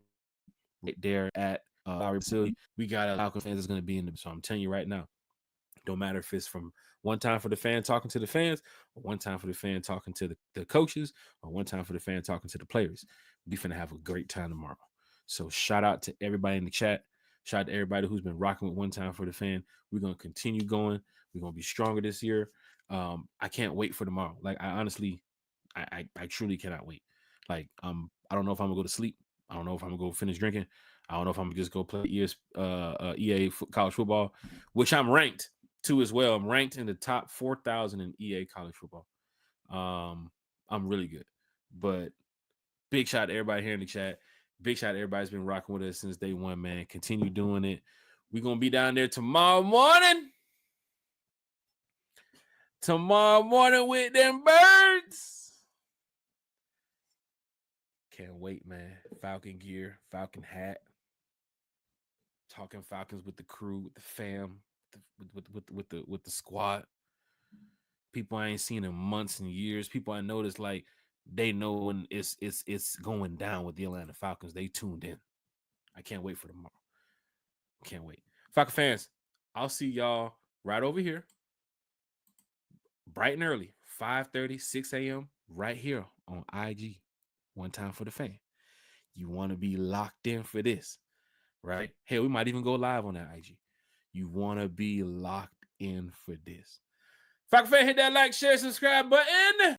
right there at our facility. We got a Falcons fans that's going to be in the. So I'm telling you right now, don't matter if it's from one time for the fan talking to the fans, or one time for the fan talking to the coaches, or one time for the fan talking to the players. We finna have a great time tomorrow. So shout out to everybody in the chat. Shout out to everybody who's been rocking with One Time for the Fan. We're gonna continue going. We're gonna be stronger this year. I can't wait for tomorrow. Like I honestly, I truly cannot wait. Like I don't know if I'm gonna go to sleep. I don't know if I'm gonna go finish drinking. I don't know if I'm gonna just go play EA college football, which I'm ranked to as well. I'm ranked in the top 4,000 in EA college football. I'm really good, but big shout out to everybody here in the chat. Big shout out to everybody's been rocking with us since day one, man. Continue doing it. We're gonna be down there tomorrow morning. Tomorrow morning with them birds. Can't wait, man. Falcon gear, Falcon hat. Talking Falcons with the crew, with the fam, with the squad. People I ain't seen in months and years. People I noticed like they know when it's going down with the Atlanta Falcons. They tuned in. I can't wait for tomorrow. Can't wait. Falcon fans, I'll see y'all right over here. Bright and early, 5:30, 6 a.m. right here on IG. One Time for the Fan. You want to be locked in for this, right? Hey, we might even go live on that IG. You want to be locked in for this. Falcon fan, hit that like, share, subscribe button.